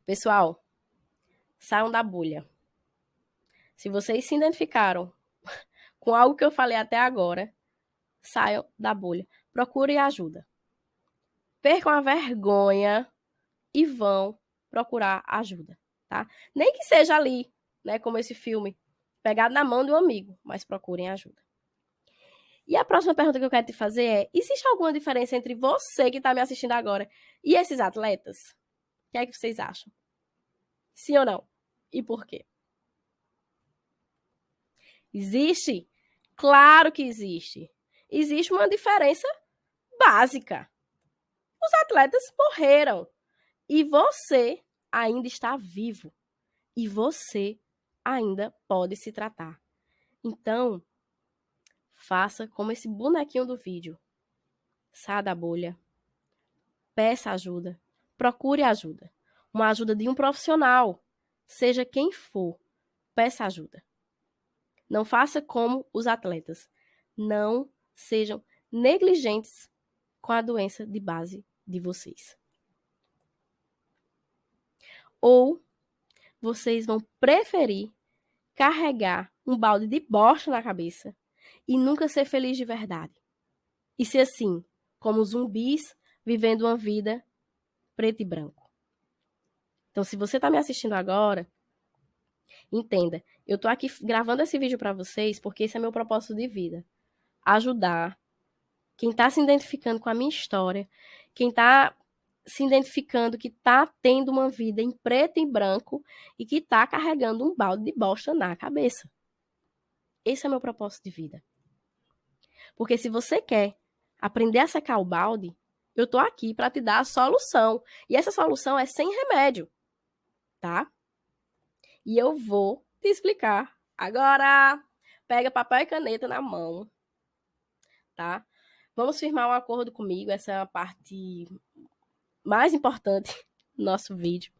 Pessoal, saiam da bolha. Se vocês se identificaram com algo que eu falei até agora, saiam da bolha. Procurem ajuda. Percam a vergonha e vão procurar ajuda, tá? Nem que seja ali, né, como esse filme, pegado na mão de um amigo, mas procurem ajuda. E a próxima pergunta que eu quero te fazer é: existe alguma diferença entre você que está me assistindo agora e esses atletas? O que é que vocês acham? Sim ou não? E por quê? Existe? Claro que existe. Existe uma diferença básica. Os atletas morreram e você ainda está vivo. E você ainda pode se tratar. Então, faça como esse bonequinho do vídeo. Saia da bolha. Peça ajuda. Procure ajuda. Uma ajuda de um profissional. Seja quem for, peça ajuda. Não faça como os atletas. Não sejam negligentes com a doença de base de vocês. Ou vocês vão preferir carregar um balde de bosta na cabeça e nunca ser feliz de verdade. E ser assim, como zumbis, vivendo uma vida preto e branco. Então, se você está me assistindo agora, entenda, eu estou aqui gravando esse vídeo para vocês porque esse é meu propósito de vida. Ajudar quem está se identificando com a minha história, quem está se identificando que está tendo uma vida em preto e branco e que está carregando um balde de bosta na cabeça. Esse é meu propósito de vida. Porque se você quer aprender a secar o balde, eu tô aqui para te dar a solução. E essa solução é sem remédio, tá? E eu vou te explicar agora. Pega papel e caneta na mão, tá? Vamos firmar um acordo comigo, essa é a parte mais importante do nosso vídeo.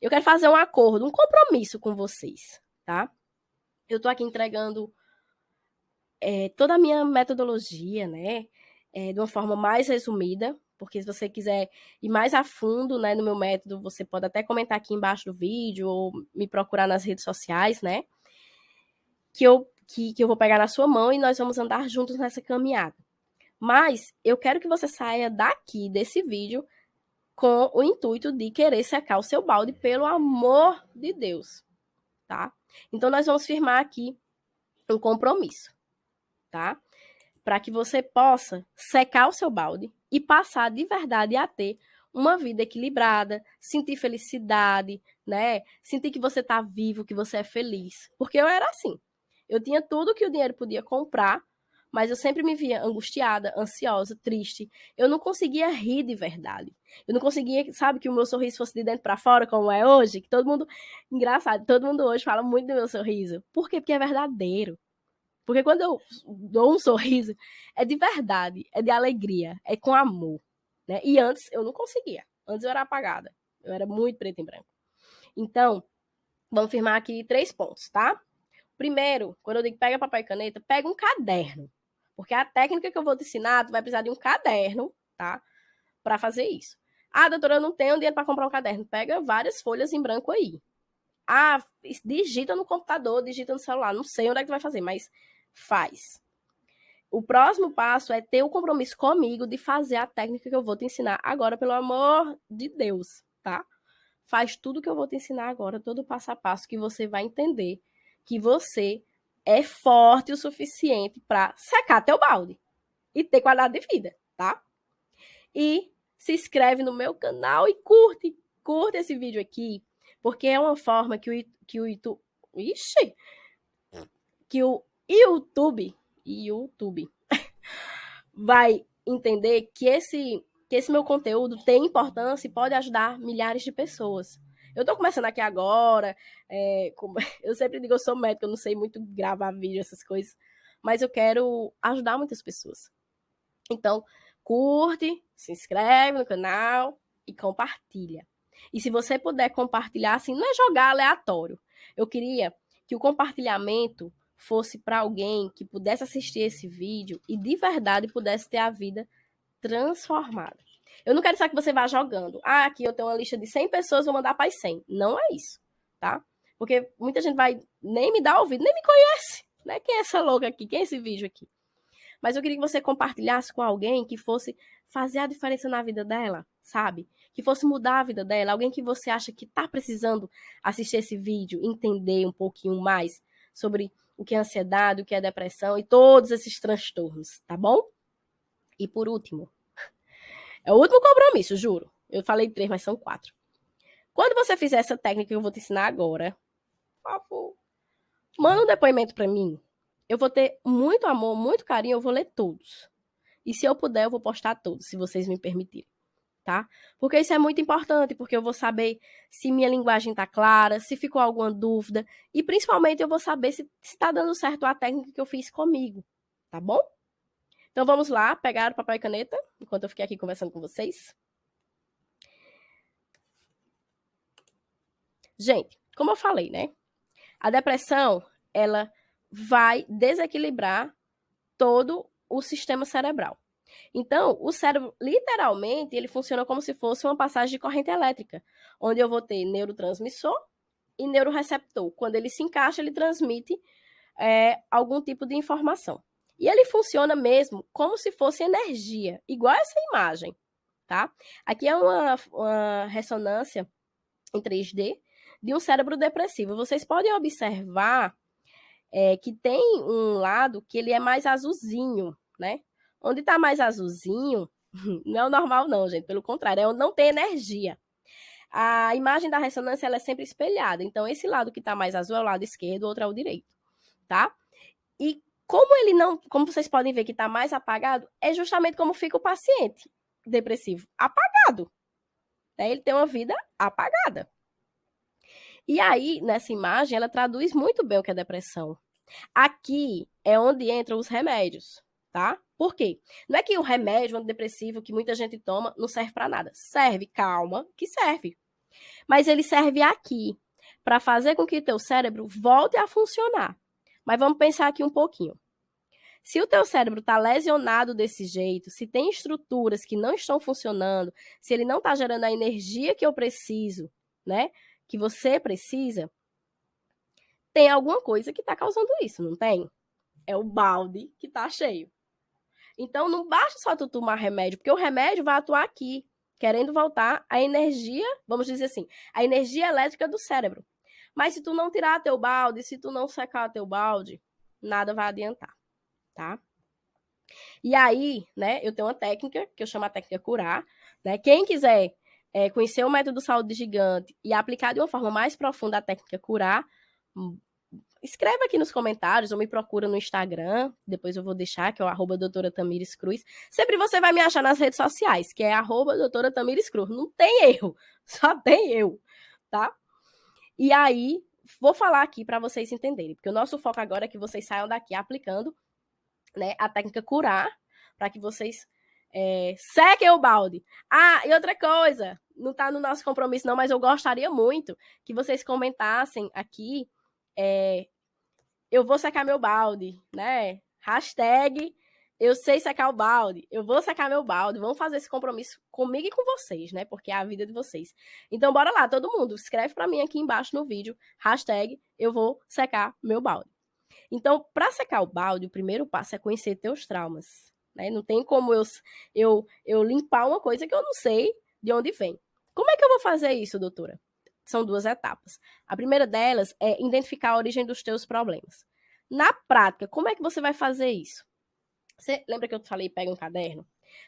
Eu quero fazer um acordo, um compromisso com vocês, tá? Eu tô aqui entregando toda a minha metodologia, né? De uma forma mais resumida, porque se você quiser ir mais a fundo, né, no meu método, você pode até comentar aqui embaixo do vídeo ou me procurar nas redes sociais, né? Que eu vou pegar na sua mão e nós vamos andar juntos nessa caminhada. Mas eu quero que você saia daqui desse vídeo com o intuito de querer secar o seu balde, pelo amor de Deus, tá? Então, nós vamos firmar aqui um compromisso, tá? Para que você possa secar o seu balde e passar de verdade a ter uma vida equilibrada, sentir felicidade, né? Sentir que você está vivo, que você é feliz. Porque eu era assim. Eu tinha tudo que o dinheiro podia comprar, mas eu sempre me via angustiada, ansiosa, triste. Eu não conseguia rir de verdade. Eu não conseguia, sabe, que o meu sorriso fosse de dentro para fora, como é hoje, que todo mundo, engraçado, todo mundo hoje fala muito do meu sorriso. Por quê? Porque é verdadeiro. Porque quando eu dou um sorriso, é de verdade, é de alegria, é com amor, né? E antes eu não conseguia. Antes eu era apagada. Eu era muito preto e branco. Então, vamos firmar aqui 3 pontos, tá? Primeiro, quando eu digo pega papel e caneta, pega um caderno. Porque a técnica que eu vou te ensinar, tu vai precisar de um caderno, tá? Para fazer isso. Ah, doutora, eu não tenho dinheiro para comprar um caderno. Pega várias folhas em branco aí. Ah, digita no computador, digita no celular. Não sei onde é que tu vai fazer, mas faz. O próximo passo é ter o compromisso comigo de fazer a técnica que eu vou te ensinar agora, pelo amor de Deus, tá? Faz tudo que eu vou te ensinar agora, todo o passo a passo, que você vai entender que você é forte o suficiente para secar teu balde e ter qualidade de vida, tá? E se inscreve no meu canal e curte esse vídeo aqui, porque é uma forma que o YouTube vai entender que esse meu conteúdo tem importância e pode ajudar milhares de pessoas. Eu tô começando aqui agora, eu sempre digo, eu sou médica, eu não sei muito gravar vídeo, essas coisas, mas eu quero ajudar muitas pessoas. Então, curte, se inscreve no canal e compartilha. E se você puder compartilhar, assim, não é jogar aleatório. Eu queria que o compartilhamento fosse para alguém que pudesse assistir esse vídeo e de verdade pudesse ter a vida transformada. Eu não quero só que você vá jogando. Ah, aqui eu tenho uma lista de 100 pessoas, vou mandar para as 100. Não é isso, tá? Porque muita gente vai nem me dar ouvido, nem me conhece, né? Quem é essa louca aqui? Quem é esse vídeo aqui? Mas eu queria que você compartilhasse com alguém que fosse fazer a diferença na vida dela, sabe? Que fosse mudar a vida dela. Alguém que você acha que está precisando assistir esse vídeo, entender um pouquinho mais sobre o que é ansiedade, o que é depressão e todos esses transtornos, tá bom? E por último, é o último compromisso, juro. Eu falei 3, mas são 4. Quando você fizer essa técnica que eu vou te ensinar agora, por favor, manda um depoimento para mim. Eu vou ter muito amor, muito carinho, eu vou ler todos. E se eu puder, eu vou postar todos, se vocês me permitirem, tá? Porque isso é muito importante, porque eu vou saber se minha linguagem tá clara, se ficou alguma dúvida, e principalmente eu vou saber se tá dando certo a técnica que eu fiz comigo, tá bom? Então vamos lá, pegar o papel e caneta, enquanto eu fiquei aqui conversando com vocês. Gente, como eu falei, né? A depressão, ela vai desequilibrar todo o sistema cerebral. Então, o cérebro, literalmente, ele funciona como se fosse uma passagem de corrente elétrica, onde eu vou ter neurotransmissor e neuroreceptor. Quando ele se encaixa, ele transmite algum tipo de informação. E ele funciona mesmo como se fosse energia, igual essa imagem, tá? Aqui é uma ressonância em 3D de um cérebro depressivo. Vocês podem observar que tem um lado que ele é mais azulzinho, né? Onde está mais azulzinho, não é o normal não, gente. Pelo contrário, é onde não tem energia. A imagem da ressonância ela é sempre espelhada. Então, esse lado que está mais azul é o lado esquerdo, o outro é o direito, tá? E como vocês podem ver que está mais apagado, é justamente como fica o paciente depressivo, apagado. Ele tem uma vida apagada. E aí, nessa imagem, ela traduz muito bem o que é depressão. Aqui é onde entram os remédios, tá? Por quê? Não é que o remédio antidepressivo que muita gente toma não serve para nada. Serve, calma, que serve. Mas ele serve aqui para fazer com que o teu cérebro volte a funcionar. Mas vamos pensar aqui um pouquinho. Se o teu cérebro está lesionado desse jeito, se tem estruturas que não estão funcionando, se ele não está gerando a energia que eu preciso, né? Que você precisa, tem alguma coisa que está causando isso, não tem? É o balde que está cheio. Então, não basta só tu tomar remédio, porque o remédio vai atuar aqui, querendo voltar a energia, vamos dizer assim, a energia elétrica do cérebro. Mas se tu não tirar teu balde, se tu não secar teu balde, nada vai adiantar, tá? E aí, né, eu tenho uma técnica, que eu chamo a técnica curar, né? Quem quiser conhecer o método Saúde Gigante e aplicar de uma forma mais profunda a técnica curar, escreve aqui nos comentários ou me procura no Instagram, depois eu vou deixar, que é o @doutora Tamires Cruz. Sempre você vai me achar nas redes sociais, que é @doutora Tamires Cruz. Não tem erro, só tem eu, tá? E aí, vou falar aqui para vocês entenderem, porque o nosso foco agora é que vocês saiam daqui aplicando, né, a técnica curar, para que vocês sequem o balde. Ah, e outra coisa, não está no nosso compromisso não, mas eu gostaria muito que vocês comentassem aqui, eu vou secar meu balde, né? Hashtag eu sei secar o balde, eu vou secar meu balde, vamos fazer esse compromisso comigo e com vocês, né? Porque é a vida de vocês. Então, bora lá, todo mundo, escreve para mim aqui embaixo no vídeo, hashtag eu vou secar meu balde. Então, para secar o balde, o primeiro passo é conhecer teus traumas, né? Não tem como eu limpar uma coisa que eu não sei de onde vem. Como é que eu vou fazer isso, doutora? São 2 etapas. A primeira delas é identificar a origem dos teus problemas. Na prática, como é que você vai fazer isso? Você lembra que eu te falei, pega um caderno?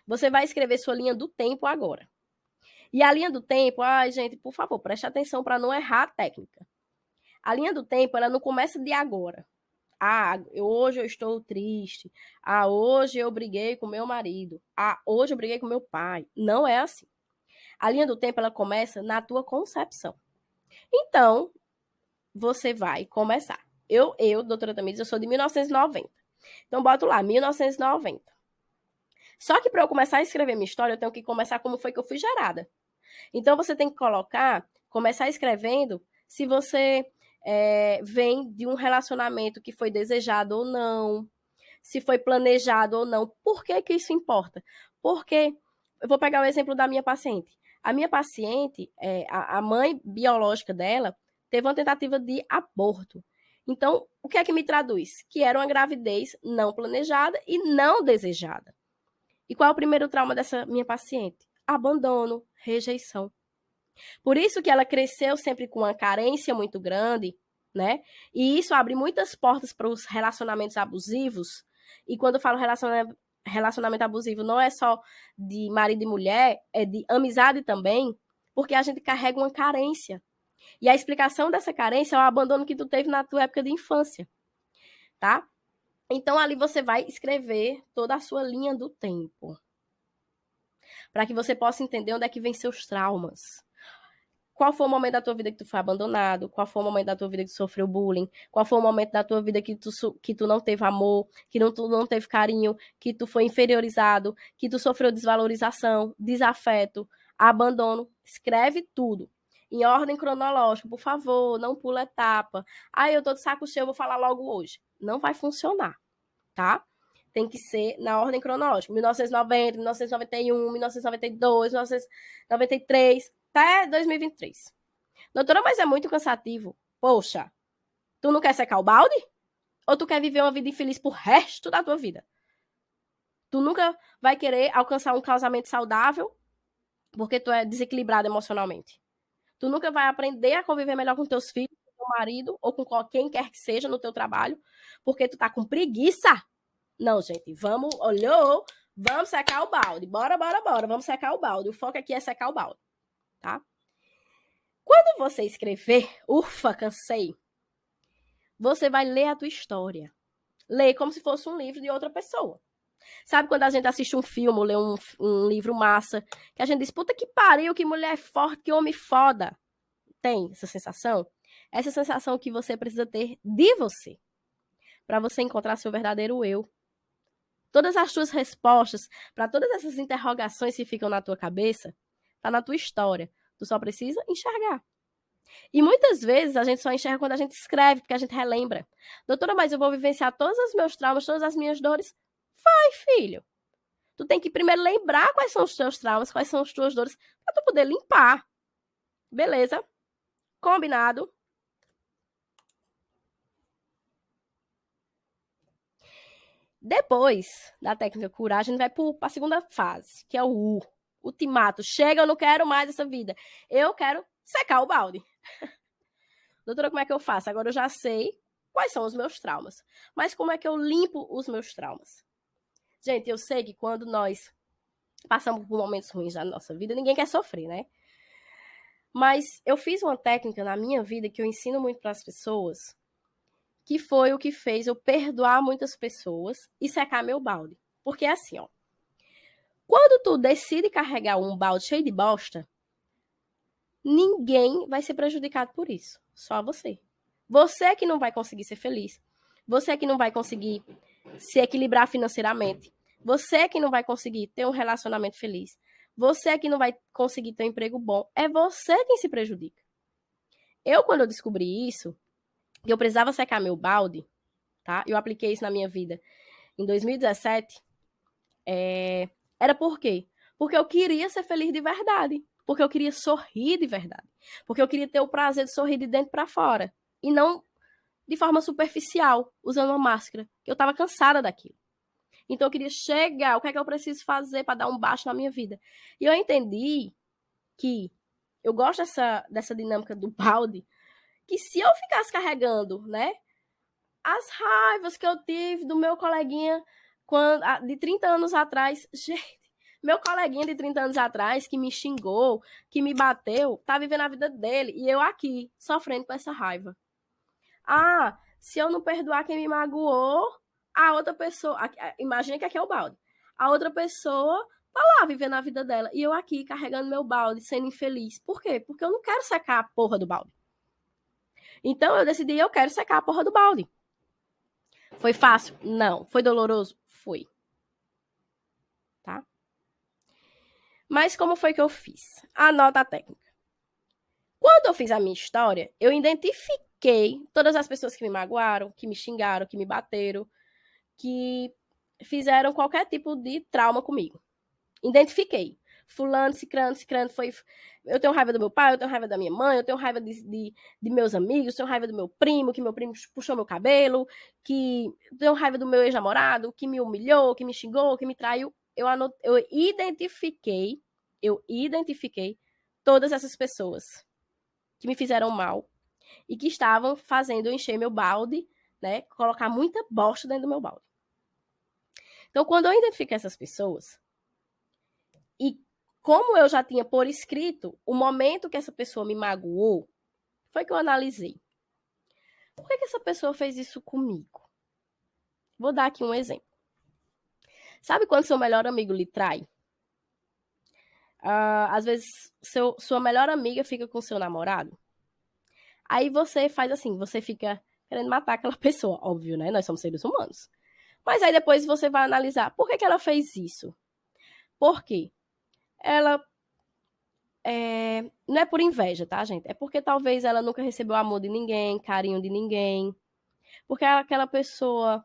Você vai escrever sua linha do tempo agora. E a linha do tempo, gente, por favor, preste atenção para não errar a técnica. A linha do tempo, ela não começa de agora. Hoje eu estou triste. Hoje eu briguei com meu marido. Hoje eu briguei com meu pai. Não é assim. A linha do tempo, ela começa na tua concepção. Então, você vai começar. Eu, doutora Tamires, eu sou de 1990. Então, boto lá, 1990. Só que para eu começar a escrever minha história, eu tenho que começar como foi que eu fui gerada. Então, você tem que começar escrevendo se você vem de um relacionamento que foi desejado ou não, se foi planejado ou não. Por que que isso importa? Porque, eu vou pegar o exemplo da minha paciente. A minha paciente, a mãe biológica dela, teve uma tentativa de aborto. Então, o que é que me traduz? Que era uma gravidez não planejada e não desejada. E qual é o primeiro trauma dessa minha paciente? Abandono, rejeição. Por isso que ela cresceu sempre com uma carência muito grande, né? E isso abre muitas portas para os relacionamentos abusivos. E quando eu falo relacionamento abusivo, não é só de marido e mulher, é de amizade também, porque a gente carrega uma carência. E a explicação dessa carência é o abandono que tu teve na tua época de infância, tá? Então, ali você vai escrever toda a sua linha do tempo, para que você possa entender onde é que vem seus traumas. Qual foi o momento da tua vida que tu foi abandonado? Qual foi o momento da tua vida que tu sofreu bullying? Qual foi o momento da tua vida que tu não teve amor, tu não teve carinho, que tu foi inferiorizado, que tu sofreu desvalorização, desafeto, abandono? Escreve tudo. Em ordem cronológica, por favor, não pula etapa. Eu tô de saco cheio, eu vou falar logo hoje. Não vai funcionar, tá? Tem que ser na ordem cronológica. 1990, 1991, 1992, 1993... até 2023. Doutora, mas é muito cansativo. Poxa, tu não quer secar o balde? Ou tu quer viver uma vida infeliz pro resto da tua vida? Tu nunca vai querer alcançar um casamento saudável? porque tu é desequilibrado emocionalmente. Tu nunca vai aprender a conviver melhor com teus filhos, com teu marido, ou com quem quer que seja no teu trabalho, porque tu tá com preguiça. Não, gente, olhou, vamos secar o balde. Bora, vamos secar o balde. O foco aqui é secar o balde, tá? Quando você escrever, ufa, cansei, você vai ler a tua história. Ler como se fosse um livro de outra pessoa. Sabe quando a gente assiste um filme ou lê um livro massa, que a gente diz, puta que pariu, que mulher forte, que homem foda. Tem essa sensação? Essa sensação que você precisa ter de você, para você encontrar seu verdadeiro eu. Todas as tuas respostas para todas essas interrogações que ficam na tua cabeça, tá na tua história. Tu só precisa enxergar. E muitas vezes a gente só enxerga quando a gente escreve, porque a gente relembra. Doutora, mas eu vou vivenciar todos os meus traumas, todas as minhas dores. Vai, filho. Tu tem que primeiro lembrar quais são os teus traumas, quais são as tuas dores, para tu poder limpar. Beleza? Combinado? Depois da técnica curar, a gente vai para a segunda fase, que é o ultimato. Chega, eu não quero mais essa vida. Eu quero secar o balde. Doutora, como é que eu faço? Agora eu já sei quais são os meus traumas. Mas como é que eu limpo os meus traumas? Gente, eu sei que quando nós passamos por momentos ruins na nossa vida, ninguém quer sofrer, né? Mas eu fiz uma técnica na minha vida que eu ensino muito para as pessoas, que foi o que fez eu perdoar muitas pessoas e secar meu balde. Porque é assim, ó. Quando tu decide carregar um balde cheio de bosta, ninguém vai ser prejudicado por isso. Só você. Você é que não vai conseguir ser feliz. Você é que não vai conseguir se equilibrar financeiramente. Você é que não vai conseguir ter um relacionamento feliz. Você é que não vai conseguir ter um emprego bom. É você quem se prejudica. Quando eu descobri isso, que eu precisava secar meu balde, tá? Eu apliquei isso na minha vida em 2017. Era por quê? Porque eu queria ser feliz de verdade. Porque eu queria sorrir de verdade. Porque eu queria ter o prazer de sorrir de dentro para fora. E não de forma superficial, usando uma máscara. Eu estava cansada daquilo. Então eu queria chegar, o que é que eu preciso fazer para dar um baixo na minha vida? E eu entendi que eu gosto dessa dinâmica do balde, que se eu ficasse carregando, né, as raivas que eu tive do meu coleguinha de 30 anos atrás, gente, meu coleguinha de 30 anos atrás, que me xingou, que me bateu, tá vivendo a vida dele, e eu aqui, sofrendo com essa raiva. Ah, se eu não perdoar quem me magoou, a outra pessoa, imagina que aqui é o balde, a outra pessoa tá lá vivendo a vida dela, e eu aqui carregando meu balde, sendo infeliz. Por quê? Porque eu não quero secar a porra do balde. Então eu decidi, eu quero secar a porra do balde. Foi fácil? Não. Foi doloroso? Foi. Tá? Mas como foi que eu fiz? Anota a técnica. Quando eu fiz a minha história, eu identifiquei todas as pessoas que me magoaram, que me xingaram, que me bateram, que fizeram qualquer tipo de trauma comigo. Identifiquei. Fulano, cicrano foi... Eu tenho raiva do meu pai, eu tenho raiva da minha mãe, eu tenho raiva de meus amigos, eu tenho raiva do meu primo, que meu primo puxou meu cabelo, que eu tenho raiva do meu ex-namorado, que me humilhou, que me xingou, que me traiu. Eu identifiquei todas essas pessoas que me fizeram mal e que estavam fazendo eu encher meu balde, né? Colocar muita bosta dentro do meu balde. Então, quando eu identifiquei essas pessoas, e como eu já tinha por escrito o momento que essa pessoa me magoou, foi que eu analisei. Por que essa pessoa fez isso comigo? Vou dar aqui um exemplo. Sabe quando seu melhor amigo lhe trai? Às vezes, sua melhor amiga fica com seu namorado. Aí você faz assim, você fica querendo matar aquela pessoa. Óbvio, né? Nós somos seres humanos. Mas aí depois você vai analisar. Por que ela fez isso? Por quê? Ela... não é por inveja, tá, gente? É porque talvez ela nunca recebeu amor de ninguém, carinho de ninguém. Porque aquela pessoa,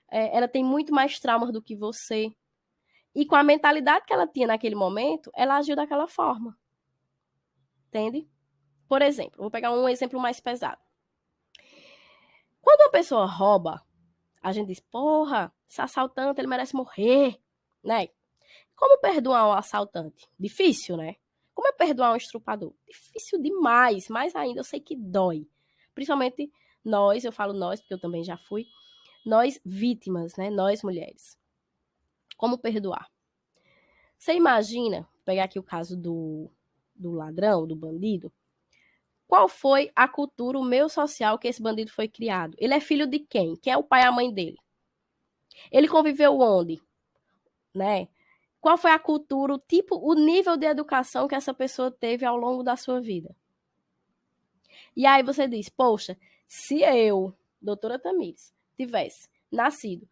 ela tem muito mais traumas do que você. E com a mentalidade que ela tinha naquele momento, ela agiu daquela forma. Entende? Por exemplo, vou pegar um exemplo mais pesado. Quando uma pessoa rouba, a gente diz, porra, esse assaltante, ele merece morrer, né? Como perdoar um assaltante? Difícil, né? Como é perdoar um estuprador? Difícil demais, mais ainda eu sei que dói. Principalmente nós, eu falo nós, porque eu também já fui, nós vítimas, né? Nós mulheres. Como perdoar? Você imagina, vou pegar aqui o caso do ladrão, do bandido, qual foi a cultura, o meio social que esse bandido foi criado? Ele é filho de quem? Quem é o pai e a mãe dele? Ele conviveu onde? Né? Qual foi a cultura, o tipo, o nível de educação que essa pessoa teve ao longo da sua vida? E aí você diz, poxa, se eu, doutora Tamires, tivesse nascido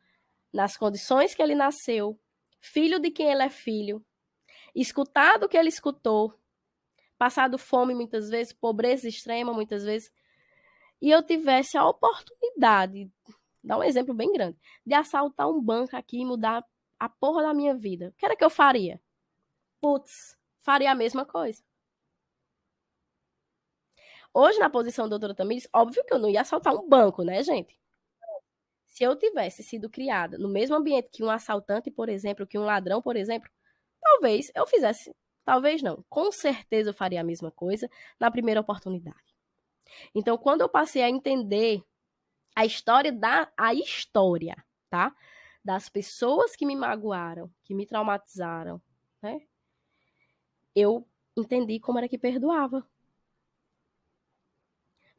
nas condições que ele nasceu, filho de quem ele é filho, escutado o que ele escutou, passado fome muitas vezes, pobreza extrema muitas vezes, e eu tivesse a oportunidade, dá um exemplo bem grande, de assaltar um banco aqui e mudar a porra da minha vida, o que era que eu faria? Putz, faria a mesma coisa. Hoje, na posição da doutora Tamires, óbvio que eu não ia assaltar um banco, né, gente? Se eu tivesse sido criada no mesmo ambiente que um assaltante, por exemplo, que um ladrão, por exemplo, talvez eu fizesse, talvez não, com certeza eu faria a mesma coisa na primeira oportunidade. Então, quando eu passei a entender a história, tá? Das pessoas que me magoaram, que me traumatizaram, né? Eu entendi como era que perdoava.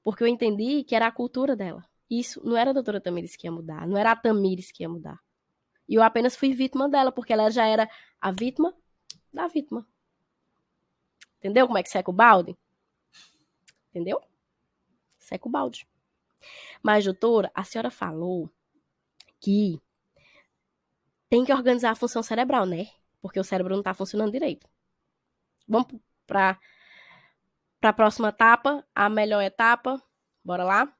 Porque eu entendi que era a cultura dela. Isso não era a doutora Tamires que ia mudar, não era a Tamires que ia mudar. E eu apenas fui vítima dela, porque ela já era a vítima da vítima. Entendeu como é que seca o balde? Entendeu? Seca o balde. Mas, doutora, a senhora falou que tem que organizar a função cerebral, né? Porque o cérebro não está funcionando direito. Vamos para a próxima etapa, a melhor etapa. Bora lá?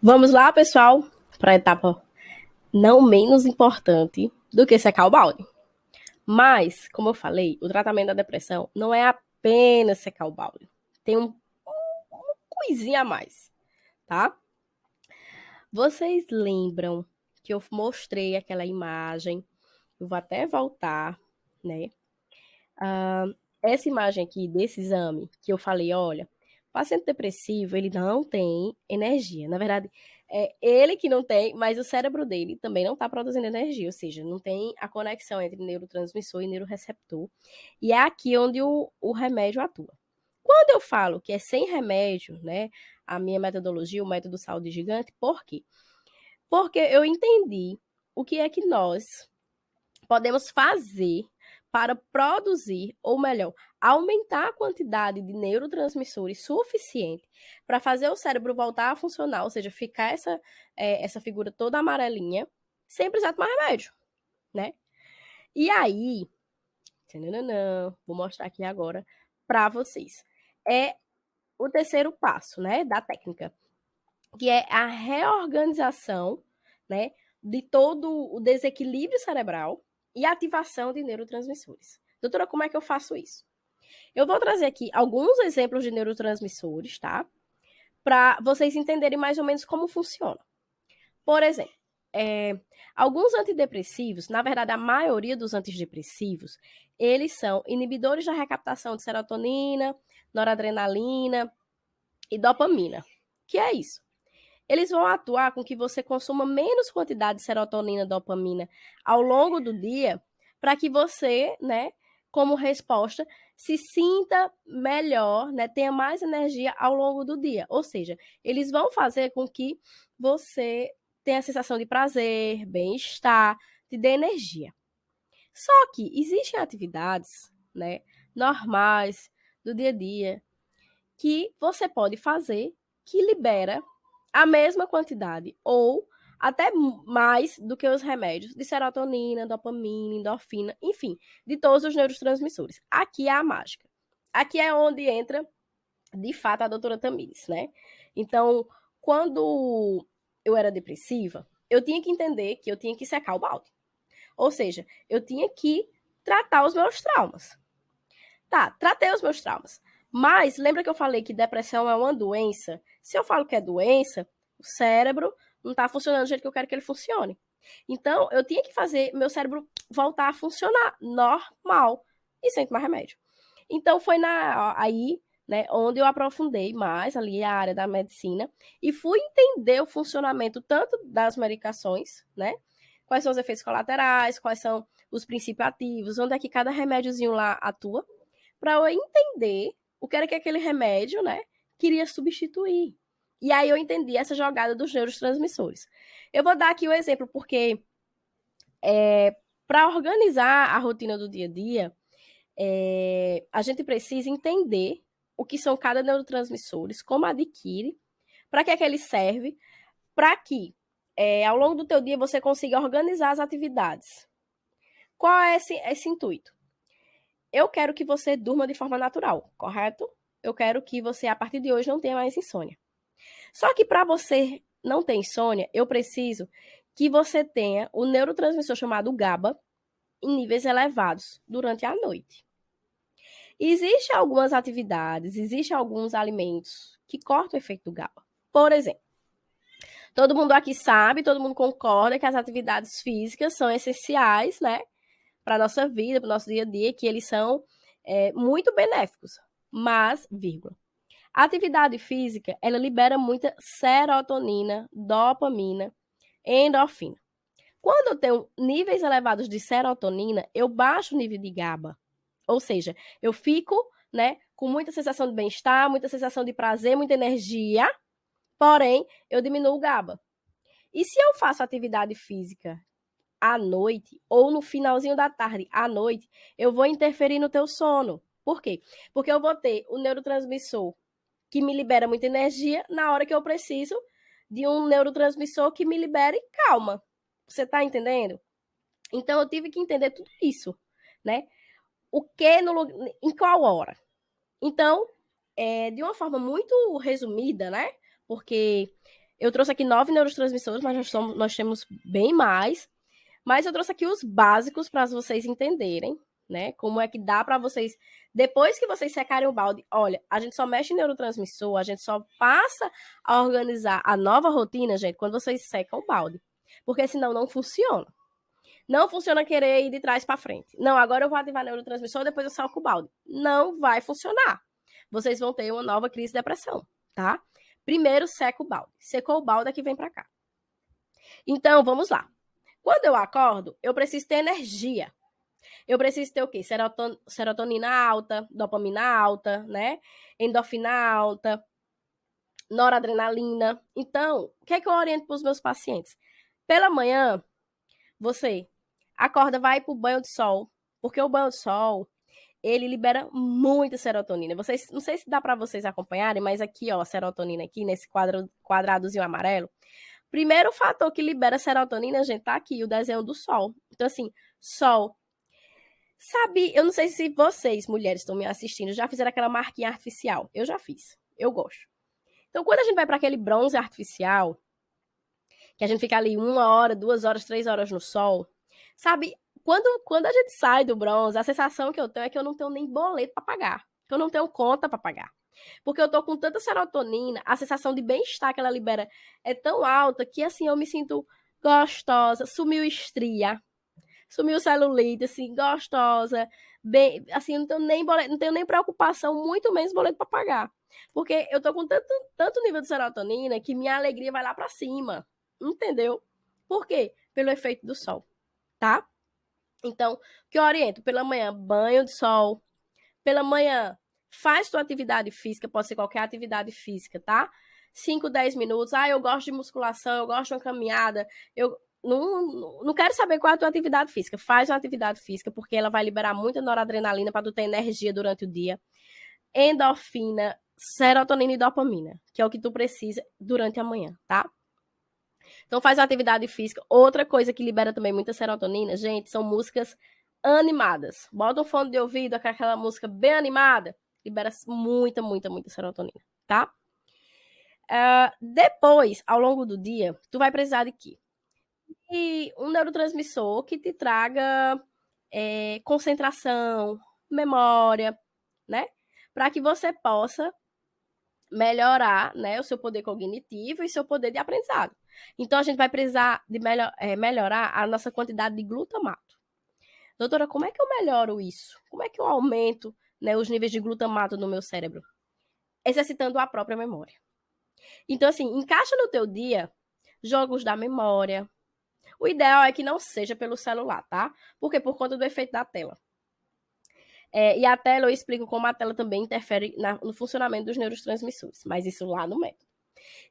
Vamos lá, pessoal, para a etapa não menos importante do que secar o balde. Mas, como eu falei, o tratamento da depressão não é apenas secar o balde. Tem uma coisinha a mais, tá? Vocês lembram que eu mostrei aquela imagem? Eu vou até voltar, né? Essa imagem aqui desse exame que eu falei, olha, o paciente depressivo, ele não tem energia. Na verdade, é ele que não tem, mas o cérebro dele também não está produzindo energia, ou seja, não tem a conexão entre neurotransmissor e neuroreceptor. E é aqui onde o remédio atua. Quando eu falo que é sem remédio, né, a minha metodologia, o método saúde gigante, por quê? Porque eu entendi o que é que nós podemos fazer para produzir, ou melhor, aumentar a quantidade de neurotransmissores suficiente para fazer o cérebro voltar a funcionar, ou seja, ficar essa figura toda amarelinha, sem precisar tomar remédio, né? E aí, vou mostrar aqui agora para vocês. É o terceiro passo, né, da técnica, que é a reorganização, né, de todo o desequilíbrio cerebral e ativação de neurotransmissores. Doutora, como é que eu faço isso? Eu vou trazer aqui alguns exemplos de neurotransmissores, tá? Para vocês entenderem mais ou menos como funciona. Por exemplo, alguns antidepressivos, na verdade, a maioria dos antidepressivos, eles são inibidores da recaptação de serotonina, noradrenalina e dopamina. Que é isso? Eles vão atuar com que você consuma menos quantidade de serotonina e dopamina ao longo do dia, para que você, né, como resposta, se sinta melhor, né, tenha mais energia ao longo do dia. Ou seja, eles vão fazer com que você tenha a sensação de prazer, bem-estar, te dê energia. Só que existem atividades, né, normais do dia a dia que você pode fazer que libera a mesma quantidade ou até mais do que os remédios de serotonina, dopamina, endorfina, enfim, de todos os neurotransmissores. Aqui é a mágica. Aqui é onde entra, de fato, a doutora Tamires, né? Então, quando eu era depressiva, eu tinha que entender que eu tinha que secar o balde. Ou seja, eu tinha que tratar os meus traumas. Tá, tratei os meus traumas. Mas, lembra que eu falei que depressão é uma doença? Se eu falo que é doença, o cérebro não está funcionando do jeito que eu quero que ele funcione. Então, eu tinha que fazer meu cérebro voltar a funcionar normal e sem tomar remédio. Então, foi aí, né, onde eu aprofundei mais ali a área da medicina e fui entender o funcionamento tanto das medicações, né? Quais são os efeitos colaterais, quais são os princípios ativos, onde é que cada remédiozinho lá atua, para eu entender o que era que aquele remédio, né, queria substituir. E aí eu entendi essa jogada dos neurotransmissores. Eu vou dar aqui o exemplo, porque para organizar a rotina do dia a dia, a gente precisa entender o que são cada neurotransmissores, como adquire, para que é que ele serve, para que ao longo do teu dia você consiga organizar as atividades. Qual é esse intuito? Eu quero que você durma de forma natural, correto? Eu quero que você, a partir de hoje, não tenha mais insônia. Só que para você não ter insônia, eu preciso que você tenha o neurotransmissor chamado GABA em níveis elevados durante a noite. Existem algumas atividades, existem alguns alimentos que cortam o efeito do GABA. Por exemplo, todo mundo aqui sabe, todo mundo concorda que as atividades físicas são essenciais, né, para a nossa vida, para o nosso dia a dia, que eles são muito benéficos. Mas, vírgula, a atividade física, ela libera muita serotonina, dopamina, endorfina. Quando eu tenho níveis elevados de serotonina, eu baixo o nível de GABA. Ou seja, eu fico, né, com muita sensação de bem-estar, muita sensação de prazer, muita energia, porém, eu diminuo o GABA. E se eu faço atividade física à noite, ou no finalzinho da tarde, à noite, eu vou interferir no teu sono. Por quê? Porque eu vou ter o neurotransmissor que me libera muita energia na hora que eu preciso de um neurotransmissor que me libere calma. Você tá entendendo? Então, eu tive que entender tudo isso, né? O que, em qual hora. Então, de uma forma muito resumida, né? Porque eu trouxe aqui 9 neurotransmissores, mas nós temos bem mais. Mas eu trouxe aqui os básicos para vocês entenderem, né? Como é que dá para vocês, depois que vocês secarem o balde, olha, a gente só mexe em neurotransmissor, a gente só passa a organizar a nova rotina, gente, quando vocês secam o balde. Porque senão não funciona. Não funciona querer ir de trás para frente. Não, agora eu vou ativar neurotransmissor, depois eu salco o balde. Não vai funcionar. Vocês vão ter uma nova crise de depressão, tá? Primeiro seca o balde. Secou o balde é que vem para cá. Então, vamos lá. Quando eu acordo, eu preciso ter energia. Eu preciso ter o quê? Serotonina alta, dopamina alta, né? Endorfina alta, noradrenalina. Então, o que é que eu oriento para os meus pacientes? Pela manhã, você acorda, vai para o banho de sol, porque o banho de sol, ele libera muita serotonina. Vocês, não sei se dá para vocês acompanharem, mas aqui, ó, serotonina aqui, nesse quadradozinho amarelo. Primeiro fator que libera serotonina, gente, tá aqui, o desenho do sol. Então, assim, sol. Sabe, eu não sei se vocês, mulheres, estão me assistindo, já fizeram aquela marquinha artificial. Eu já fiz, eu gosto. Então, quando a gente vai para aquele bronze artificial, que a gente fica ali 1 hora, 2 horas, 3 horas no sol, sabe, quando a gente sai do bronze, a sensação que eu tenho é que eu não tenho nem boleto para pagar, que eu não tenho conta para pagar. Porque eu tô com tanta serotonina, a sensação de bem-estar que ela libera é tão alta que, assim, eu me sinto gostosa, sumiu estria, sumiu celulite, assim, gostosa, bem, assim, não tenho nem boleto, não tenho nem preocupação, muito menos boleto para pagar. Porque eu tô com tanto nível de serotonina que minha alegria vai lá para cima, entendeu? Por quê? Pelo efeito do sol, tá? Então, o que eu oriento? Pela manhã, banho de sol. Pela manhã, faz tua atividade física, pode ser qualquer atividade física, tá? 5, 10 minutos. Ah, eu gosto de musculação, eu gosto de uma caminhada. Eu não quero saber qual é a tua atividade física. Faz uma atividade física, porque ela vai liberar muita noradrenalina para tu ter energia durante o dia. Endorfina, serotonina e dopamina, que é o que tu precisa durante a manhã, tá? Então faz uma atividade física. Outra coisa que libera também muita serotonina, gente, são músicas animadas. Bota um fone de ouvido, aquela música bem animada, libera muita, muita, muita serotonina, tá? Depois, ao longo do dia, tu vai precisar de quê? E um neurotransmissor que te traga concentração, memória, né? Para que você possa melhorar, né, o seu poder cognitivo e seu poder de aprendizado. Então, a gente vai precisar de melhorar a nossa quantidade de glutamato. Doutora, como é que eu melhoro isso? Como é que eu aumento, né, os níveis de glutamato no meu cérebro? Exercitando a própria memória. Então, assim, encaixa no teu dia jogos da memória. O ideal é que não seja pelo celular, tá? Porque por conta do efeito da tela. E a tela, eu explico como a tela também interfere no funcionamento dos neurotransmissores, mas isso lá no método.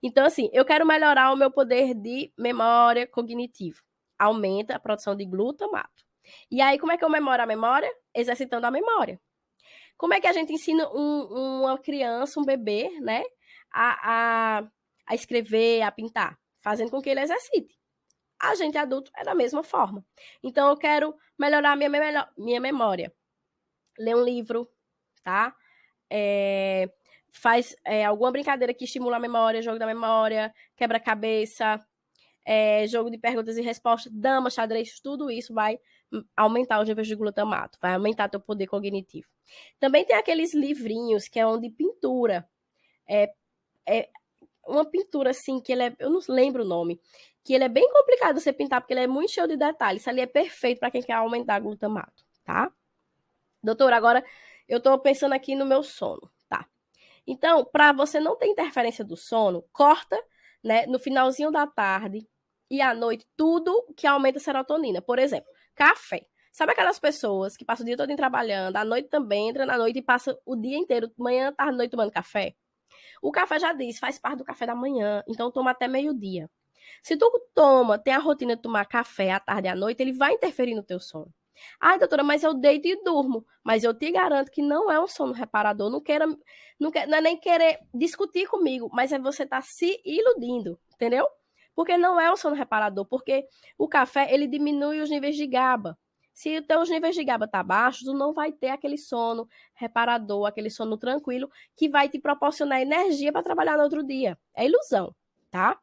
Então, assim, eu quero melhorar o meu poder de memória cognitivo. Aumenta a produção de glutamato. E aí, como é que eu memoro a memória? Exercitando a memória. Como é que a gente ensina uma criança, um bebê, né, a escrever, a pintar? Fazendo com que ele exercite. A gente adulto é da mesma forma. Então, eu quero melhorar a minha memória. Ler um livro, tá? Faz alguma brincadeira que estimula a memória, jogo da memória, quebra-cabeça, jogo de perguntas e respostas, dama, xadrez, tudo isso vai aumentar os níveis de glutamato, vai aumentar teu poder cognitivo. Também tem aqueles livrinhos que é de pintura. Uma pintura assim, que eu não lembro o nome, que ele é bem complicado você pintar, porque ele é muito cheio de detalhes. Isso ali é perfeito para quem quer aumentar glutamato, tá? Doutora, agora eu tô pensando aqui no meu sono, tá? Então, para você não ter interferência do sono, corta, né, no finalzinho da tarde e à noite tudo que aumenta a serotonina. Por exemplo, café. Sabe aquelas pessoas que passam o dia todo trabalhando, à noite também, entra na noite e passa o dia inteiro, manhã, tarde, noite tomando café? O café já diz, faz parte do café da manhã, então toma até meio-dia. Se tu tem a rotina de tomar café à tarde e à noite, ele vai interferir no teu sono. Ai, doutora, mas eu deito e durmo. Mas eu te garanto que não é um sono reparador. Não é nem querer discutir comigo, mas é você estar se iludindo, entendeu? Porque não é um sono reparador, porque o café, ele diminui os níveis de GABA. Se os teus níveis de GABA tá baixos, tu não vai ter aquele sono reparador, aquele sono tranquilo, que vai te proporcionar energia para trabalhar no outro dia. É ilusão, tá?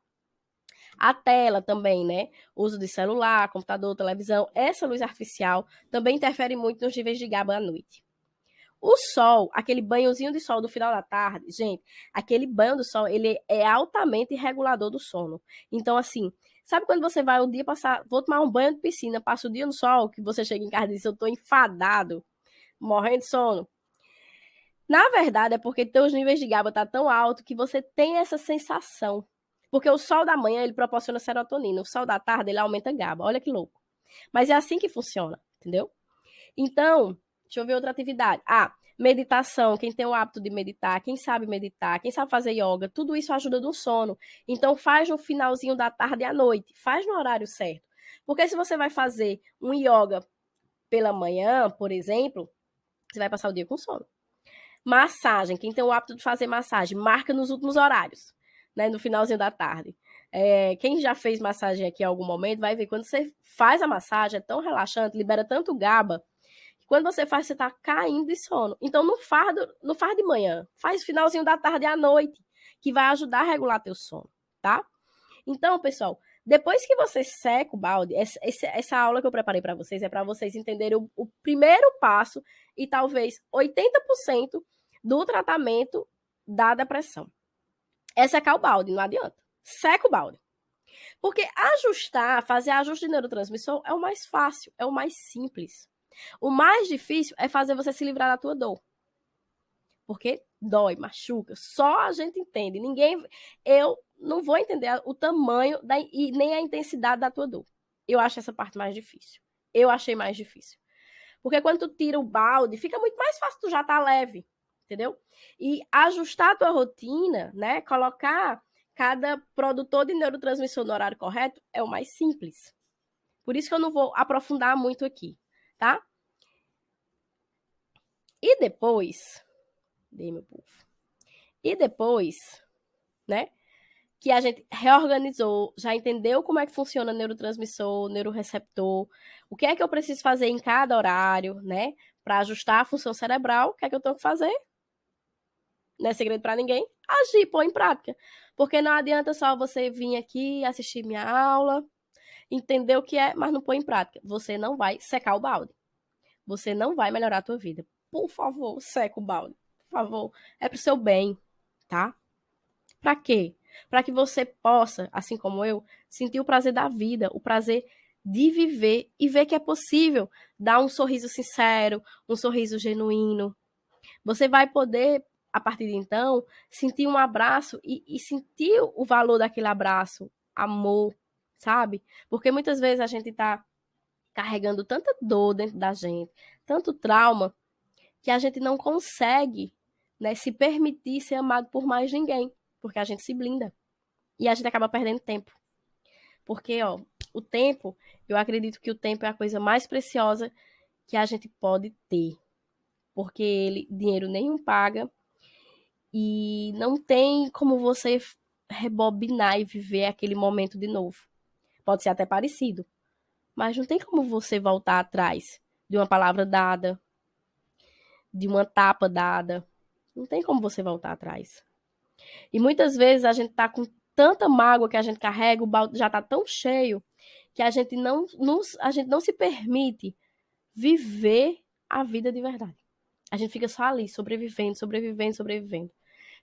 A tela também, né? O uso de celular, computador, televisão, essa luz artificial também interfere muito nos níveis de GABA à noite. O sol, aquele banhozinho de sol do final da tarde, gente, aquele banho do sol, ele é altamente regulador do sono. Então, assim, sabe quando você vai um dia passar, vou tomar um banho de piscina, passa o dia no sol, que você chega em casa e diz, eu tô enfadado, morrendo de sono. Na verdade, é porque teus níveis de GABA tá tão alto que você tem essa sensação. Porque o sol da manhã, ele proporciona serotonina, o sol da tarde, ele aumenta GABA. Olha que louco. Mas é assim que funciona, entendeu? Então, deixa eu ver outra atividade. Meditação, quem tem o hábito de meditar, quem sabe meditar, quem sabe fazer yoga, tudo isso ajuda no sono. Então, faz no finalzinho da tarde e à noite, faz no horário certo. Porque se você vai fazer um yoga pela manhã, por exemplo, você vai passar o dia com sono. Massagem, quem tem o hábito de fazer massagem, marca nos últimos horários, né, no finalzinho da tarde. Quem já fez massagem aqui em algum momento vai ver, quando você faz a massagem, é tão relaxante, libera tanto GABA, que quando você faz, você tá caindo de sono. Então, não faz de manhã, faz finalzinho da tarde e à noite, que vai ajudar a regular teu sono, tá? Então, pessoal, depois que você seca o balde, essa aula que eu preparei para vocês é para vocês entenderem o primeiro passo e talvez 80% do tratamento da depressão. É secar o balde, não adianta. Seca o balde. Porque fazer ajuste de neurotransmissor é o mais fácil, é o mais simples. O mais difícil é fazer você se livrar da tua dor. Porque dói, machuca, só a gente entende. Eu não vou entender o tamanho e nem a intensidade da tua dor. Eu acho essa parte mais difícil. Eu achei mais difícil. Porque quando tu tira o balde, fica muito mais fácil, tu já tá leve, entendeu? E ajustar a tua rotina, né? Colocar cada produtor de neurotransmissor no horário correto é o mais simples. Por isso que eu não vou aprofundar muito aqui, tá? E depois, meu povo. E depois, né, que a gente reorganizou, já entendeu como é que funciona neurotransmissor, neuroreceptor, o que é que eu preciso fazer em cada horário, né, para ajustar a função cerebral, o que é que eu tenho que fazer? Não é segredo para ninguém. Agir, pôr em prática. Porque não adianta só você vir aqui, assistir minha aula, entender o que é, mas não pôr em prática. Você não vai secar o balde. Você não vai melhorar a tua vida. Por favor, seca o balde. Por favor. É pro seu bem, tá? Pra quê? para que você possa, assim como eu, sentir o prazer da vida, o prazer de viver e ver que é possível dar um sorriso sincero, um sorriso genuíno. Você vai poder, a partir de então, sentir um abraço e sentir o valor daquele abraço, amor, sabe? Porque muitas vezes a gente está carregando tanta dor dentro da gente, tanto trauma, que a gente não consegue, né, se permitir ser amado por mais ninguém, porque a gente se blinda e a gente acaba perdendo tempo. Porque, ó, o tempo, eu acredito que o tempo é a coisa mais preciosa que a gente pode ter, porque ele, dinheiro nenhum paga e não tem como você rebobinar e viver aquele momento de novo. Pode ser até parecido, mas não tem como você voltar atrás de uma palavra dada, de uma tapa dada. Não tem como você voltar atrás. E muitas vezes a gente tá com tanta mágoa que a gente carrega, o balde já tá tão cheio, que a gente não se permite viver a vida de verdade. A gente fica só ali, sobrevivendo, sobrevivendo, sobrevivendo.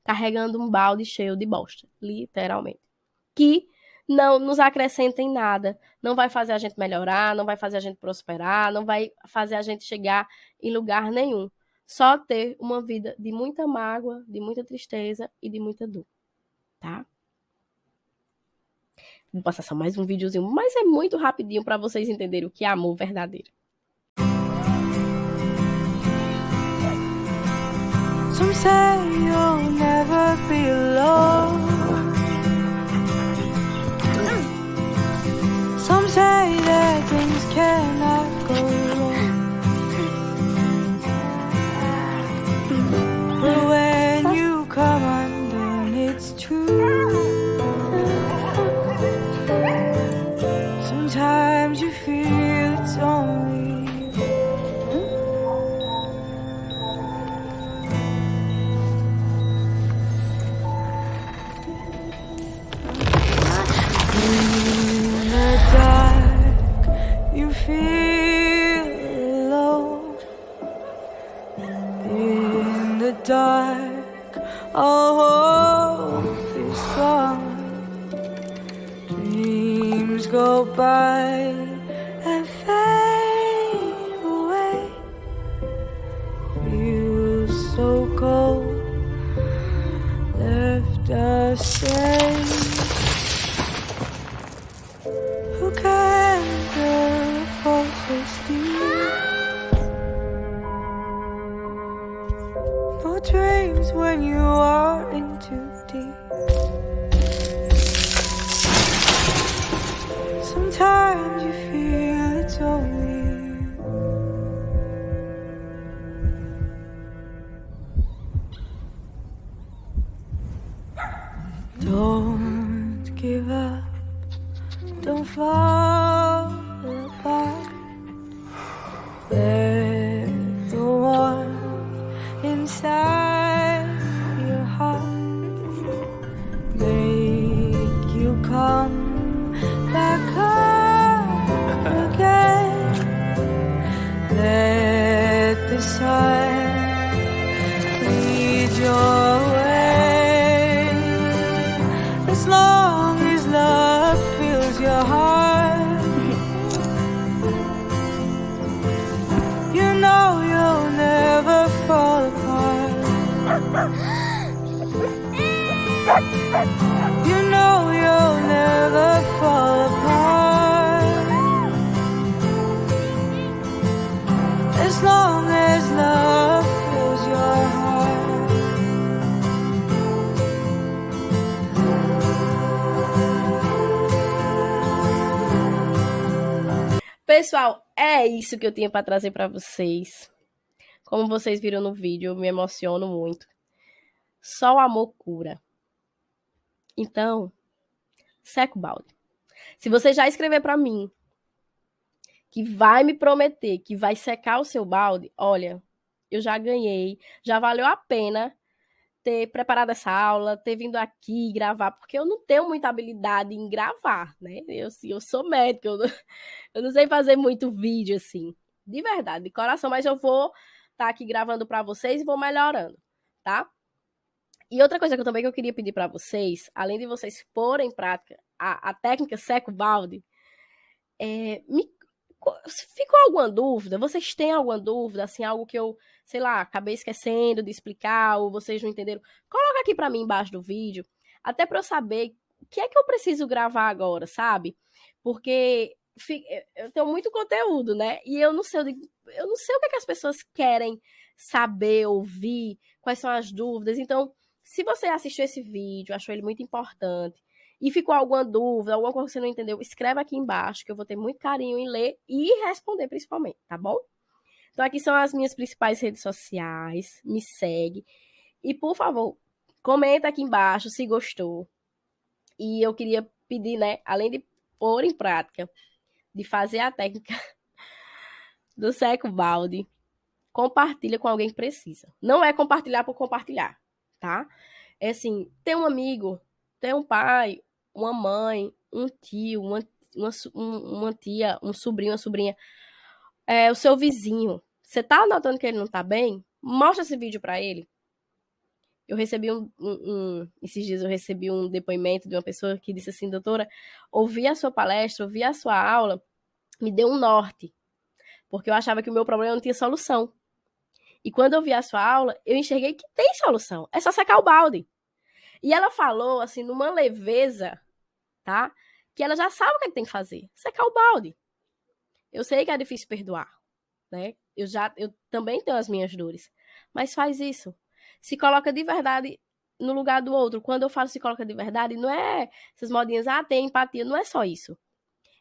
Carregando um balde cheio de bosta, literalmente. Que não nos acrescenta em nada, não vai fazer a gente melhorar, não vai fazer a gente prosperar, não vai fazer a gente chegar em lugar nenhum. Só ter uma vida de muita mágoa, de muita tristeza e de muita dor, tá? Vou passar só mais um videozinho, mas é muito rapidinho para vocês entenderem o que é amor verdadeiro. Some say you'll never be alone. Some say that things cannot go wrong. But when you come undone, it's true. Sometimes you feel it's only in the dark. You feel alone. In the dark, all hope is gone. Dreams go by and fade away. Feel so cold, left us safe. Who can the forces steal? No dreams when you are in too deep. Sometimes you feel it's only you. Don't give up, don't fall apart. Let the warmth inside your heart make you come back home again. Let the sun lead your way. As long as love fills your heart, you know you'll never fall apart. You know you'll never fall apart. As long as love fills your heart. Pessoal, é isso que eu tinha para trazer para vocês. Como vocês viram no vídeo, eu me emociono muito. Só o amor cura. Então, seca o balde. Se você já escrever para mim que vai me prometer que vai secar o seu balde, olha, eu já ganhei, já valeu a pena ter preparado essa aula, ter vindo aqui gravar, porque eu não tenho muita habilidade em gravar, né? Eu sou médica, eu não sei fazer muito vídeo assim, de verdade, de coração, mas eu vou estar aqui gravando para vocês e vou melhorando, tá? E outra coisa que eu queria pedir para vocês, além de vocês porem em prática a técnica seca o balde, ficou alguma dúvida? Vocês têm alguma dúvida, assim, algo que eu, sei lá, acabei esquecendo de explicar ou vocês não entenderam? Coloca aqui para mim embaixo do vídeo, até para eu saber o que é que eu preciso gravar agora, sabe? Porque eu tenho muito conteúdo, né? E eu não sei o que é que as pessoas querem saber, ouvir, quais são as dúvidas. Então, se você assistiu esse vídeo, achou ele muito importante, e ficou alguma dúvida, alguma coisa que você não entendeu, escreve aqui embaixo, que eu vou ter muito carinho em ler e responder principalmente, tá bom? Então aqui são as minhas principais redes sociais, me segue. E por favor, comenta aqui embaixo se gostou. E eu queria pedir, né, além de pôr em prática, de fazer a técnica do seco balde, compartilha com alguém que precisa. Não é compartilhar por compartilhar, tá? É assim, tem um amigo, tem um pai, uma mãe, um tio, uma tia, um sobrinho, uma sobrinha, o seu vizinho. Você tá notando que ele não tá bem? Mostra esse vídeo para ele. Eu recebi esses dias eu recebi um depoimento de uma pessoa que disse assim, doutora, ouvi a sua palestra, ouvi a sua aula, me deu um norte, porque eu achava que o meu problema não tinha solução. E quando eu vi a sua aula, eu enxerguei que tem solução, é só secar o balde. E ela falou, assim, numa leveza, tá? Que ela já sabe o que ele tem que fazer, secar o balde. Eu sei que é difícil perdoar, né? Eu também tenho as minhas dores, mas faz isso. Se coloca de verdade no lugar do outro. Quando eu falo se coloca de verdade, não é essas modinhas, tem empatia, não é só isso.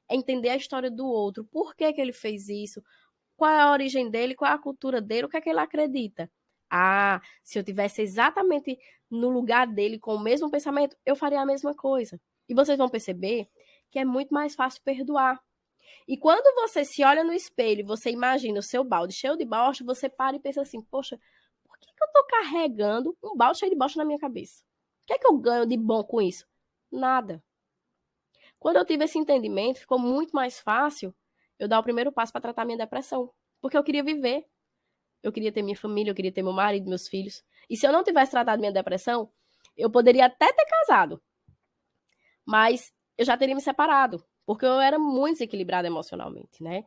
É entender a história do outro, por que que ele fez isso, qual é a origem dele, qual é a cultura dele, o que é que ele acredita. Se eu tivesse exatamente no lugar dele com o mesmo pensamento, eu faria a mesma coisa. E vocês vão perceber que é muito mais fácil perdoar. E quando você se olha no espelho e você imagina o seu balde cheio de bosta, você para e pensa assim, poxa, por que eu tô carregando um balde cheio de bosta na minha cabeça? O que é que eu ganho de bom com isso? Nada. Quando eu tive esse entendimento, ficou muito mais fácil eu dar o primeiro passo para tratar minha depressão. Porque eu queria viver. Eu queria ter minha família, eu queria ter meu marido, meus filhos. E se eu não tivesse tratado minha depressão, eu poderia até ter casado. Mas eu já teria me separado. Porque eu era muito desequilibrada emocionalmente, né?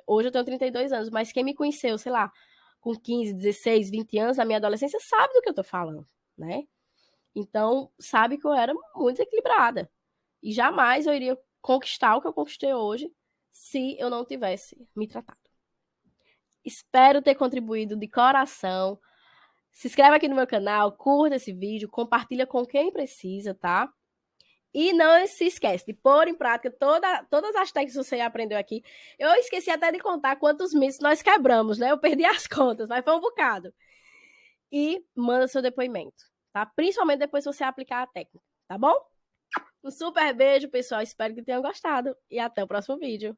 Hoje eu tenho 32 anos, mas quem me conheceu, sei lá, com 15, 16, 20 anos, na minha adolescência, sabe do que eu tô falando, né? Então, sabe que eu era muito desequilibrada. E jamais eu iria conquistar o que eu conquistei hoje se eu não tivesse me tratado. Espero ter contribuído de coração. Se inscreve aqui no meu canal, curta esse vídeo, compartilha com quem precisa, tá? E não se esquece de pôr em prática todas as técnicas que você aprendeu aqui. Eu esqueci até de contar quantos mitos nós quebramos, né? Eu perdi as contas, mas foi um bocado. E manda seu depoimento, tá? Principalmente depois que você aplicar a técnica, tá bom? Um super beijo, pessoal. Espero que tenham gostado. E até o próximo vídeo.